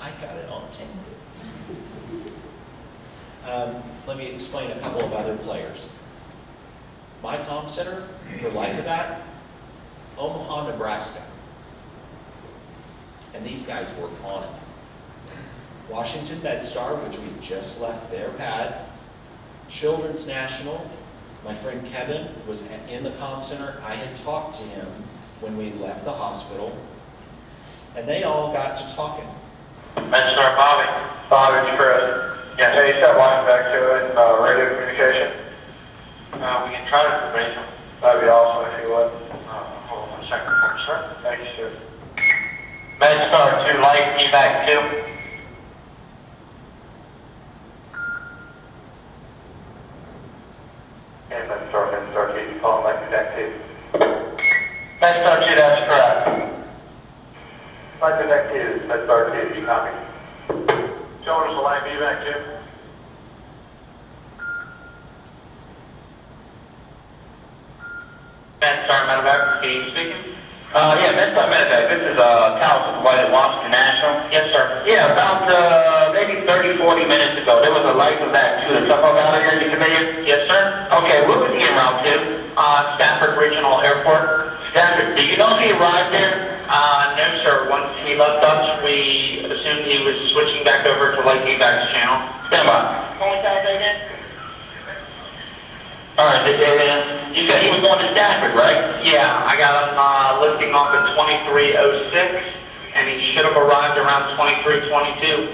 I got it on tape. Let me explain a couple of other players. My comm center, for life of that, Omaha, Nebraska. And these guys work on it. Washington MedStar, which we just left their pad. Children's National, my friend Kevin was in the comm center. I had talked to him when we left the hospital. And they all got to talking. MedStar Bobby. Bobby, it's Chris. Yeah, hey, you said watching back to it, radio communication? We can try to debate them. That'd be awesome if you would. Hold on 1 second, sir. Thank you, sir. MedStar 2, light, evac 2. Okay, MedStar 2, you calling light, evac 2. MedStar 2, that's correct. Light, evac 2, MedStar 2, you copy? Shoulders to light, evac 2. MedStar Medevac, Steve speaking. Yeah, MedStar Medevac. This is Cal White at Washington National. Yes, sir. Yeah, about maybe 30, 40 minutes ago, there was a life evac to the Suffolk out here. Are you familiar? Yes, sir. Okay, where was he en route to? Stafford Regional Airport. Stafford. Do you know if he arrived there? No, sir. Once he left us, we assumed he was switching back over to light evac's channel. Stand by. Can we tell that again? Alright, you said he was going to Stafford, right? Yeah, I got him lifting off at 23:06, and he should have arrived around 23:22.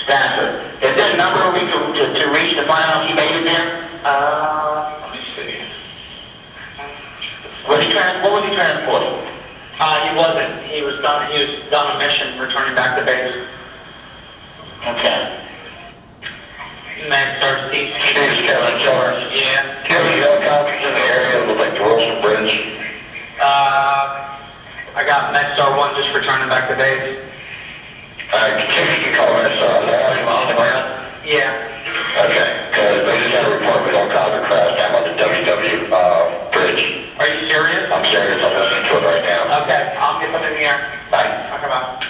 Stanford. Is there a number we to reach to find out if he made it there? Let me see. What was he transporting? He wasn't. He was on a mission, returning back to base. Okay. Next, start Steve. Steve's Kevin George. Yeah. Do you have any helicopters in the area that look like the Wilson Bridge? I got Nexstar 1 just returning back to base. You can call Nexstar 1 on the ground? Yeah. Okay, because they just had a report of a helicopter crash down by the WW bridge. Are you serious? I'm serious, I'm listening to it right now. Okay, I'll get them in the air. Bye. Okay, bye.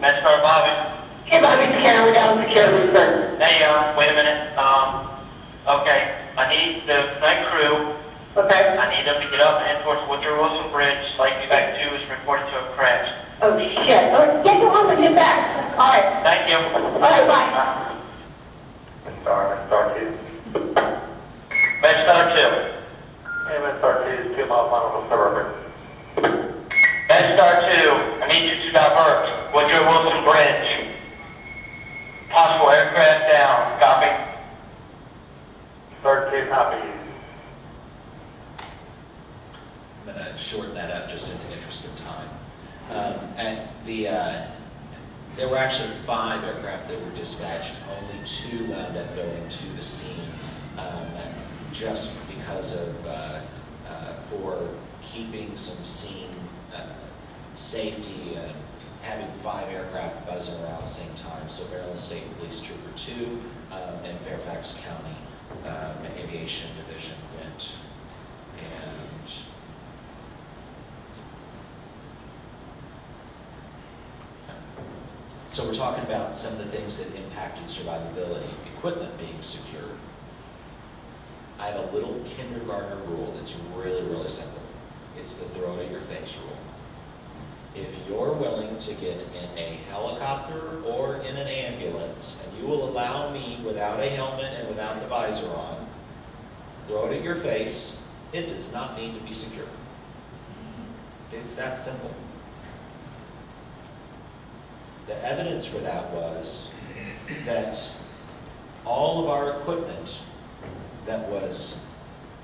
Nexstar Bobby. Hey, Bobby, Karen, we got a security center. Hey, wait a minute. Okay, I need the night crew. Okay. I need them to get up and head towards Woodrow Wilson Bridge. Flight back 2 is reported to have crashed. Oh, shit. All right, get your home and get back. All right. Thank you. All right, bye. Nexstar 2. Nexstar 2. Hey, Nexstar 2 is 2 miles mile suburban. Nexstar 2, I need you to divert Woodrow Wilson Bridge. Possible aircraft down. Copy. 2 copy. I'm going to shorten that up just in the interest of time. There were actually 5 aircraft that were dispatched. Only 2 wound up going to the scene, just because of for keeping some scene safety and having 5 aircraft buzzing around at the same time. So Maryland State Police Trooper 2 and Fairfax County Aviation Division went. And so we're talking about some of the things that impacted survivability, equipment being secured. I have a little kindergartner rule that's really, really simple. It's the throw it at your face rule. If you're willing to get in a helicopter or in an ambulance, and you will allow me without a helmet and without the visor on, throw it at your face, it does not need to be secure. It's that simple. The evidence for that was that all of our equipment that was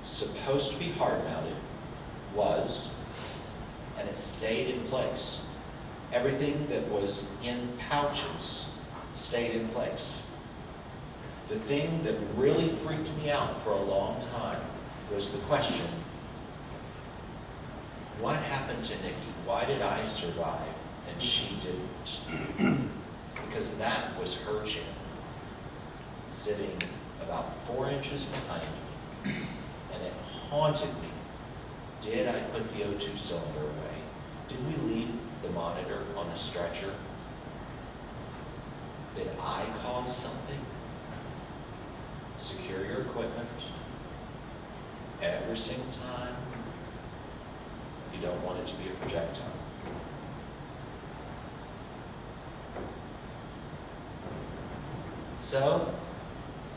supposed to be hard mounted was, and it stayed in place. Everything that was in pouches stayed in place. The thing that really freaked me out for a long time was the question, what happened to Nikki? Why did I survive and she didn't? Because that was her chin, sitting about 4 inches behind me, and it haunted me. Did I put the O2 cylinder away? Did we leave the monitor on the stretcher? Did I cause something? Secure your equipment every single time. You don't want it to be a projectile. So,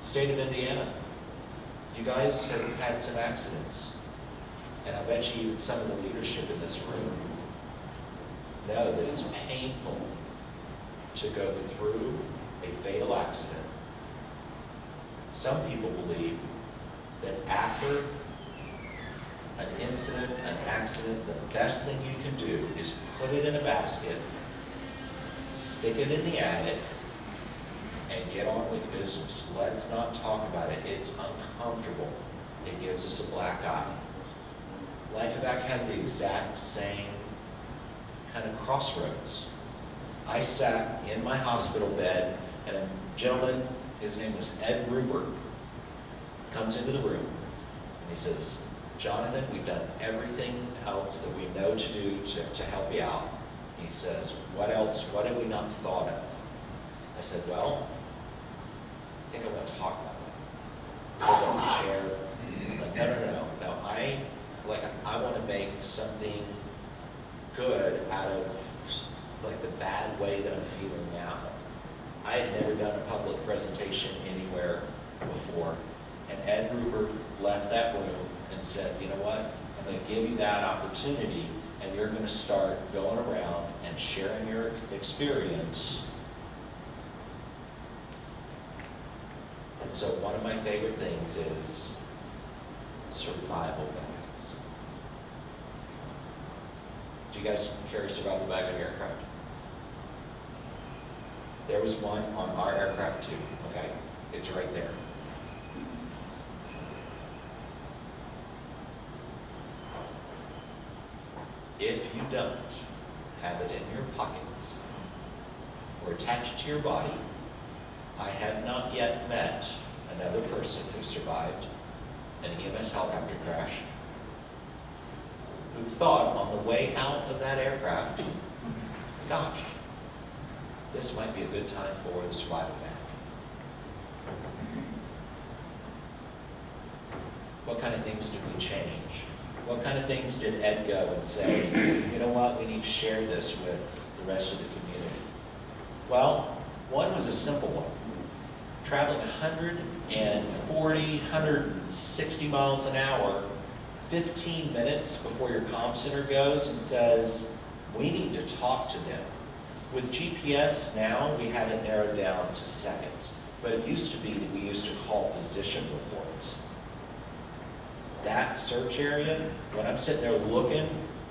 state of Indiana, you guys have had some accidents. And I bet you even some of the leadership in this room know that it's painful to go through a fatal accident. Some people believe that after an incident, an accident, the best thing you can do is put it in a basket, stick it in the attic, and get on with business. Let's not talk about it. It's uncomfortable. It gives us a black eye. Life Evac had the exact same kind of crossroads. I sat in my hospital bed, and a gentleman, his name was Ed Ruber, comes into the room, and he says, Jonathan, we've done everything else that we know to do to help you out. He says, what else? What have we not thought of? I said, well, I think I want to talk about it. I was on the chair. I'm like, no. I want to make something good out of like the bad way that I'm feeling now. I had never done a public presentation anywhere before, and Ed Ruber left that room and said, you know what, I'm going to give you that opportunity, and you're going to start going around and sharing your experience And so one of my favorite things is survival bags. Do you guys carry a survival bag on your aircraft? There was one on our aircraft too, okay? It's right there. If you don't have it in your pockets or attached to your body, I have not yet met another person who survived an EMS helicopter crash who thought on the way out of that aircraft, gosh, this might be a good time for the survival bag. What kind of things did we change? What kind of things did Ed go and say, you know what, we need to share this with the rest of the community? Well, one was a simple one. Traveling 140, 160 miles an hour, 15 minutes before your comm center goes and says, we need to talk to them. With GPS now, we have it narrowed down to seconds. But it used to be that we used to call position reports. That search area, when I'm sitting there looking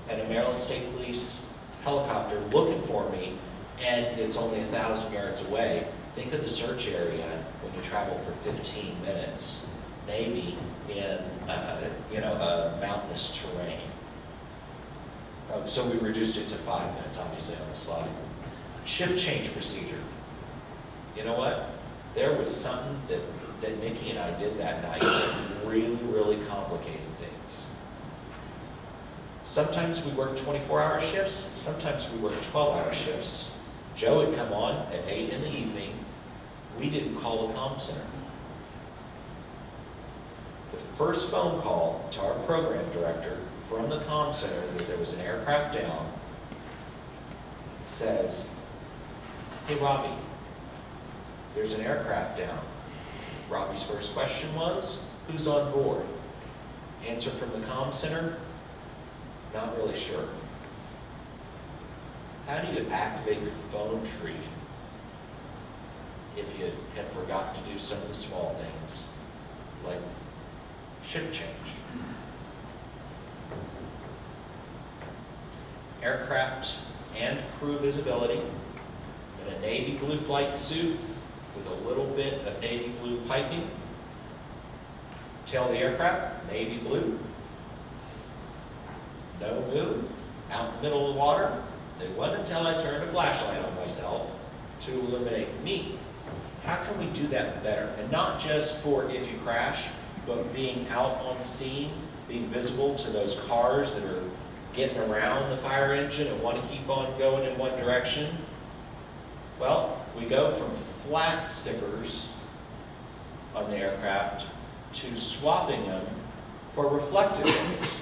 at a Maryland State Police helicopter looking for me, and it's only 1,000 yards away, think of the search area when you travel for 15 minutes, maybe in a mountainous terrain. So we reduced it to 5 minutes, obviously, on the slide. Shift change procedure. You know what? There was something that Nikki and I did that night that really, really complicated things. Sometimes we worked 24-hour shifts. Sometimes we worked 12-hour shifts. Joe would come on at 8 in the evening. We didn't call the comm center. The first phone call to our program director from the comm center that there was an aircraft down says, hey, Robbie, there's an aircraft down. Robbie's first question was, who's on board? Answer from the comm center, not really sure. How do you activate your phone tree if you had forgotten to do some of the small things, like shift change? Aircraft and crew visibility in a navy blue flight suit with a little bit of navy blue piping. Tail of the aircraft, navy blue. No moon, out in the middle of the water. It wasn't until I turned a flashlight on myself to illuminate me. How can we do that better? And not just for if you crash, but being out on scene, being visible to those cars that are getting around the fire engine and want to keep on going in one direction. Well, we go from flat stickers on the aircraft to swapping them for reflective ones.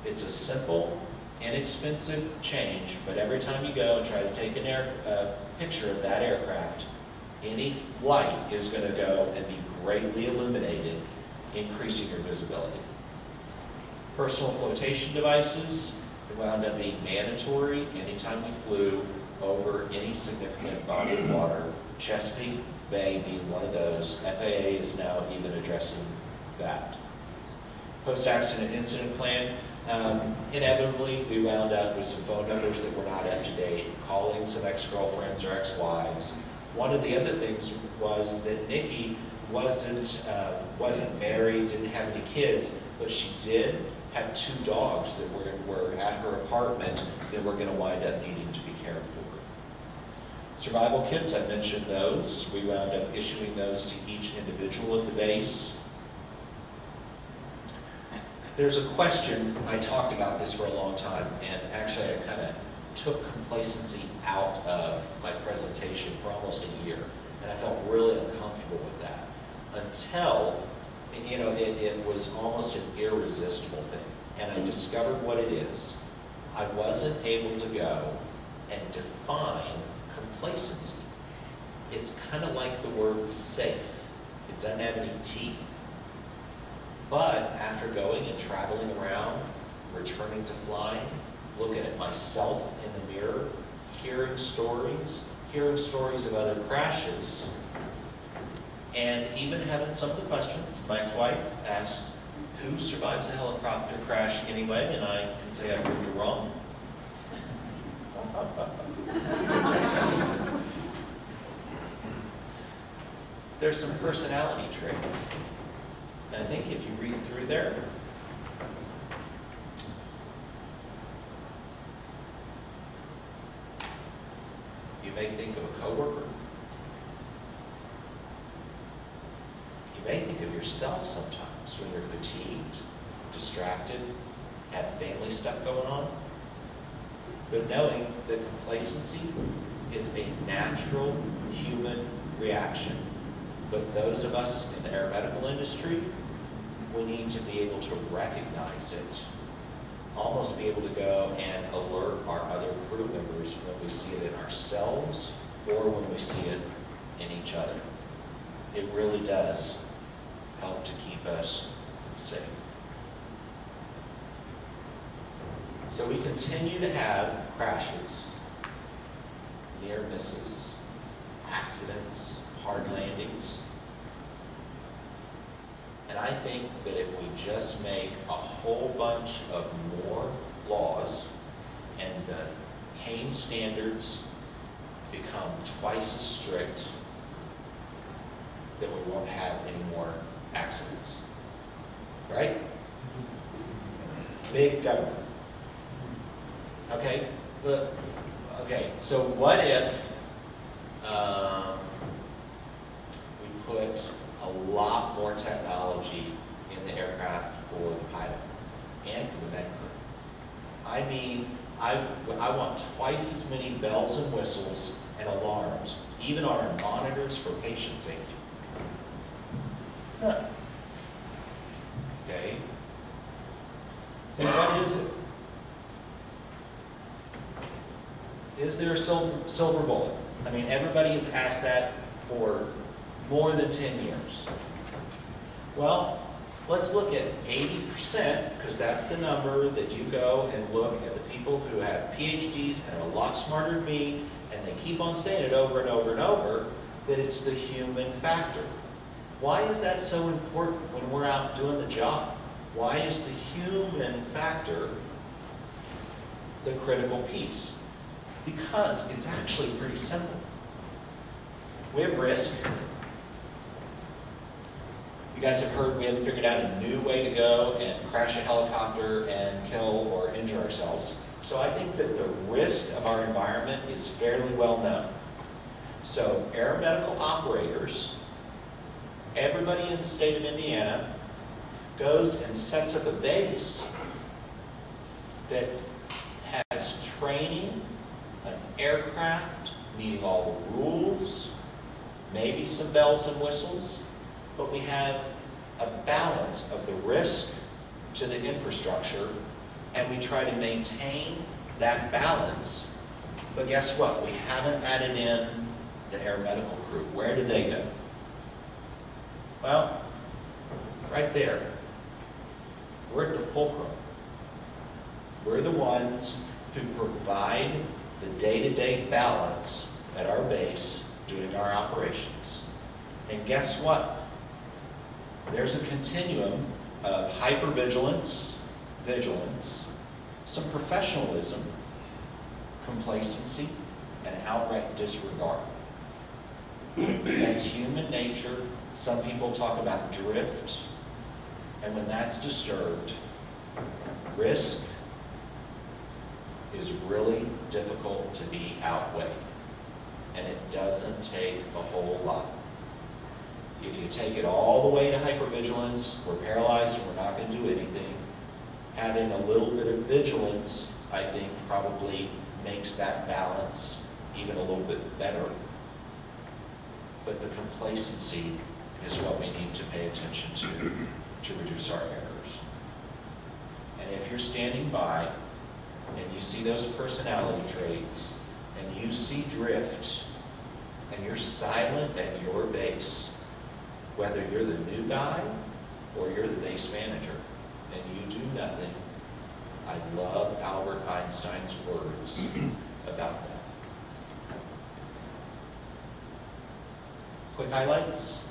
It's a simple, inexpensive change, but every time you go and try to take a picture of that aircraft, any flight is going to go and be greatly illuminated, increasing your visibility. Personal flotation devices wound up being mandatory anytime we flew over any significant body of water, Chesapeake Bay being one of those. FAA is now even addressing that. Post-accident incident plan. Inevitably, we wound up with some phone numbers that were not up to date, calling some ex-girlfriends or ex-wives. One of the other things was that Nikki wasn't married, didn't have any kids, but she did have 2 dogs that were at her apartment that were going to wind up needing to be cared for. Survival kits, I mentioned those. We wound up issuing those to each individual at the base. There's a question, I talked about this for a long time, and actually I kind of took complacency out of my presentation for almost a year, and I felt really uncomfortable with that until, you know, it was almost an irresistible thing, and I discovered what it is. I wasn't able to go and define complacency. It's kind of like the word safe. It doesn't have any teeth. But after going and traveling around, returning to flying, looking at myself in the mirror, hearing stories of other crashes, And even having some of the questions, my ex-wife asked, who survives a helicopter crash anyway? And I can say I proved her wrong. There's some personality traits. And I think if you read through there, you may think of a coworker. You may think of yourself sometimes when you're fatigued, distracted, have family stuff going on. But knowing that complacency is a natural human reaction. But those of us in the aeromedical industry, we need to be able to recognize it. Almost be able to go and alert our other crew members when we see it in ourselves or when we see it in each other. It really does help to keep us safe. So we continue to have crashes, near misses, accidents, hard landings. And I think that if we just make a whole bunch of more laws and the CAIM standards become twice as strict, then we won't have any more accidents. Right? Big government. Okay? Okay, so what if we put a lot more technology in the aircraft for the pilot and for the med crew? I mean, I want twice as many bells and whistles and alarms, even on our monitors for patient safety. Huh. Okay? And what is it? Is there a silver bullet? I mean, everybody has asked that for more than 10 years. Well, let's look at 80%, because that's the number that you go and look at the people who have PhDs and are a lot smarter than me, and they keep on saying it over and over and over, that it's the human factor. Why is that so important when we're out doing the job? Why is the human factor the critical piece? Because it's actually pretty simple. We have risk. You guys have heard we haven't figured out a new way to go and crash a helicopter and kill or injure ourselves. So I think that the risk of our environment is fairly well known. So aeromedical operators, everybody in the state of Indiana goes and sets up a base that has training, an aircraft meeting all the rules, maybe some bells and whistles, but we have a balance of the risk to the infrastructure, and we try to maintain that balance. But guess what? We haven't added in the aeromedical crew. Where do they go? Well, right there. We're at the fulcrum. We're the ones who provide the day-to-day balance at our base doing our operations. And guess what? There's a continuum of hypervigilance, vigilance, some professionalism, complacency, and outright disregard. That's human nature. Some people talk about drift. And when that's disturbed, risk is really difficult to be outweighed. And it doesn't take a whole lot. If you take it all the way to hypervigilance, we're paralyzed and we're not going to do anything. Having a little bit of vigilance, I think, probably makes that balance even a little bit better. But the complacency is what we need to pay attention to reduce our errors. And if you're standing by and you see those personality traits and you see drift and you're silent at your base, whether you're the new guy or you're the base manager, and you do nothing, I love Albert Einstein's words about that. Quick highlights.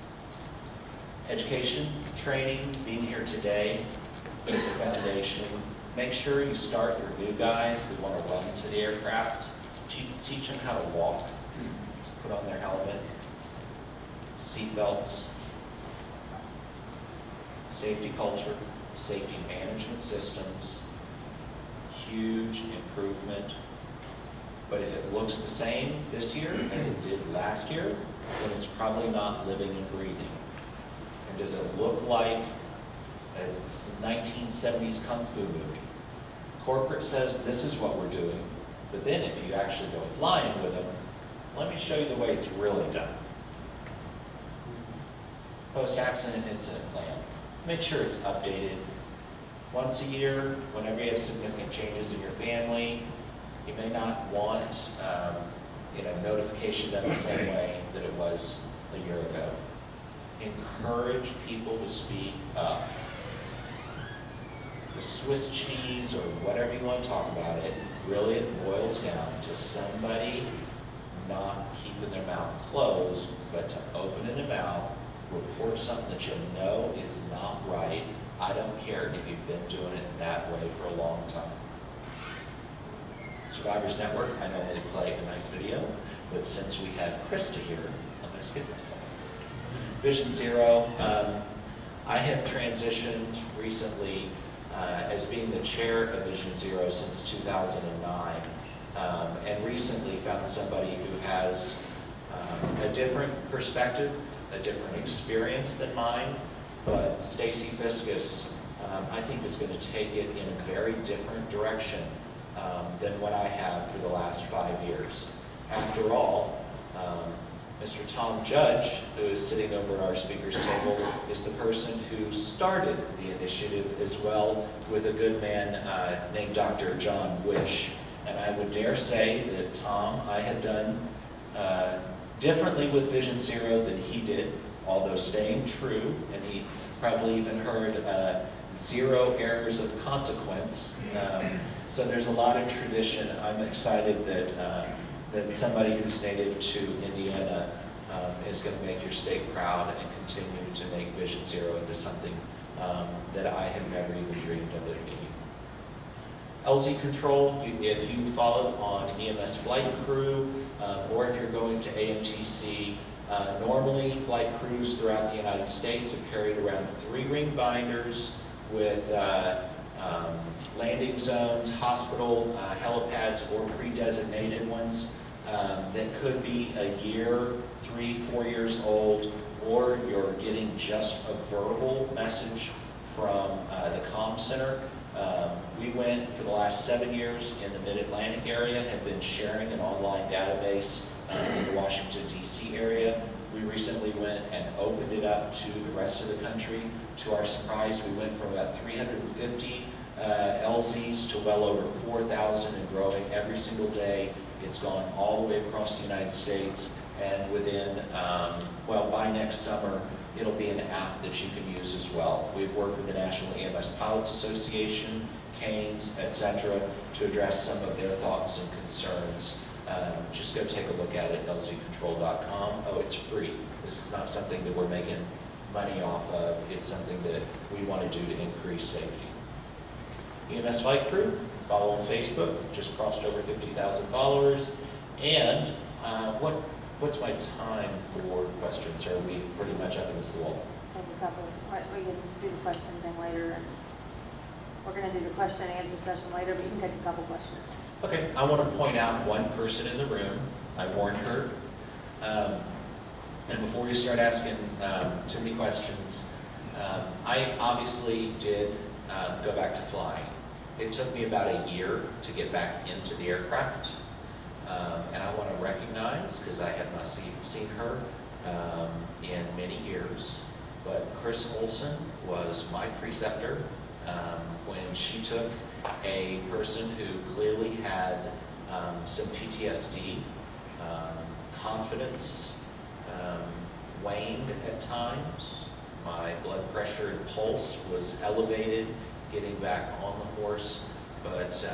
Education, training, being here today is a foundation. Make sure you start your new guys that want to run to the aircraft. Teach them how to walk. Put on their helmet, seat belts, safety culture, safety management systems. Huge improvement. But if it looks the same this year as it did last year, then it's probably not living and breathing. And does it look like a 1970s Kung Fu movie? Corporate says this is what we're doing, but then if you actually go flying with them, let me show you the way it's really done. Post-accident incident plan. Make sure it's updated once a year. Whenever you have significant changes in your family, you may not want notification done the same way that it was a year ago. Encourage people to speak up. The Swiss cheese, or whatever you want to talk about it, really it boils down to somebody not keeping their mouth closed, but to open in their mouth, report something that you know is not right. I don't care if you've been doing it that way for a long time. Survivors Network, I normally play a nice video, but since we have Krista here, I'm going to skip this. Vision Zero, I have transitioned recently as being the chair of Vision Zero since 2009, and recently found somebody who has a different perspective, a different experience than mine, but Stacy Fiscus, I think is going to take it in a very different direction than what I have for the last 5 years. After all, Mr. Tom Judge, who is sitting over at our speakers table, is the person who started the initiative, as well with a good man named Dr. John Wish. And I would dare say that Tom, I had done differently with Vision Zero than he did, although staying true, and he probably even heard 0 errors of consequence. So there's a lot of tradition. I'm excited that somebody who's native to Indiana is going to make your state proud and continue to make Vision Zero into something that I have never even dreamed of it being. LZ Control, if you followed on EMS flight crew, or if you're going to AMTC, normally flight crews throughout the United States have carried around 3 ring binders with landing zones, hospital helipads, or pre-designated ones that could be a year, 3-4 years old, or you're getting just a verbal message from the comm center. We went for the last 7 years in the Mid-Atlantic area, have been sharing an online database in the Washington, D.C. area. We recently went and opened it up to the rest of the country. To our surprise, we went from about 350 LZs to well over 4,000 and growing every single day. It's gone all the way across the United States, and within, well, by next summer, it'll be an app that you can use as well. We've worked with the National EMS Pilots Association, CANES, etc., to address some of their thoughts and concerns. Just go take a look at it, lzcontrol.com. Oh, it's free. This is not something that we're making money off of. It's something that we want to do to increase safety. EMS Flight Crew, follow on Facebook, just crossed over 50,000 followers. And what's my time for questions? Are we pretty much up against the wall? Take a couple. We can do the question thing later. We're going to do the question and answer session later, but you can take a couple questions. Okay, I want to point out one person in the room. I warned her. And before you start asking too many questions, I obviously did go back to flying. It took me about a year to get back into the aircraft. And I want to recognize, because I have not seen her in many years, but Chris Olson was my preceptor when she took a person who clearly had some PTSD, confidence waned at times. My blood pressure and pulse was elevated getting back on the horse, but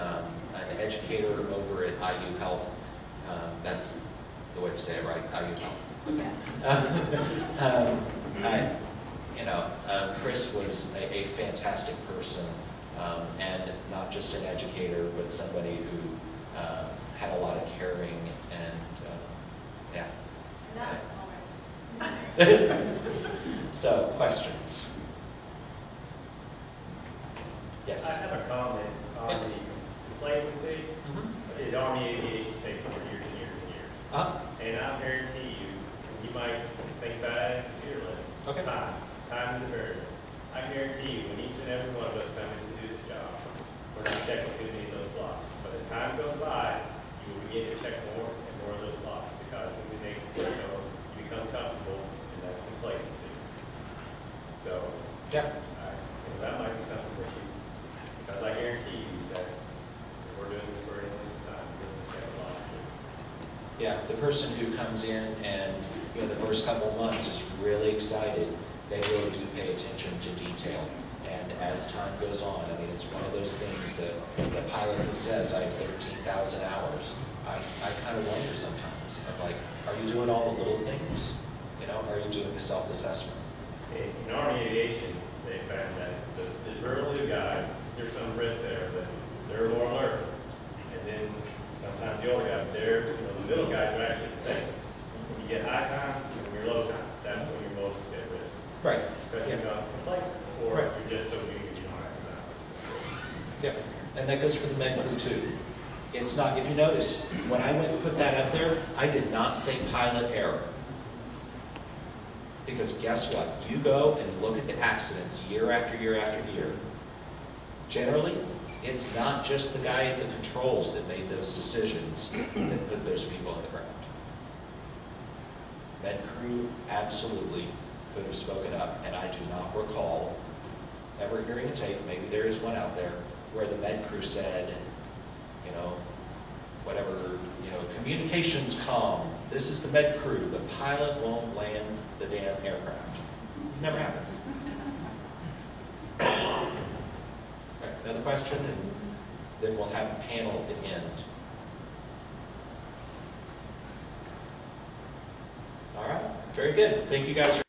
an educator over at IU Health, that's the way to say it, right? IU Health. Yes. Chris was a fantastic person, and not just an educator, but somebody who had a lot of caring and, So, questions? Yes? I have a comment on the complacency. Did Army Aviation take for years and years and years? And I guarantee you, you might think about it, it's your list. Okay. Time is a variable. I guarantee you, when each and every one of us come in to do this job, we're not checking too many of those blocks. But as time goes by, you will begin to check more and more of those blocks because when you become comfortable, and that's complacency. So, that might be something for you. Because I guarantee you that if we're doing this for any length of time, we're going to check a lot. Yeah, the person who comes in and the first couple months is really excited, they really do pay attention to detail. And as time goes on, I mean, it's one of those things that the pilot that says, I have 13,000 hours, I kind of wonder sometimes, I'm like, are you doing all the little things? Are you doing a self-assessment? In Army Aviation, they found that the very little guy, there's some risk there, but they're more alert. And then sometimes the older guys, the middle guys are actually the same. When you get high time and when you're low time, that's when you're most at risk. Right. Because you're not complacent, or you're just so new you don't have time. Yeah, and that goes for the med crew too. It's not, if you notice, when I went and put that up there, I did not say pilot error. Because guess what? You go and look at the accidents year after year after year. Generally, it's not just the guy at the controls that made those decisions that put those people on the ground. Med crew absolutely could have spoken up, and I do not recall ever hearing a tape, maybe there is one out there, where the med crew said, whatever, communications comm, this is the med crew, the pilot won't land the damn aircraft. Never happens. Right, another question, and then we'll have a panel at the end. All right, very good. Thank you guys for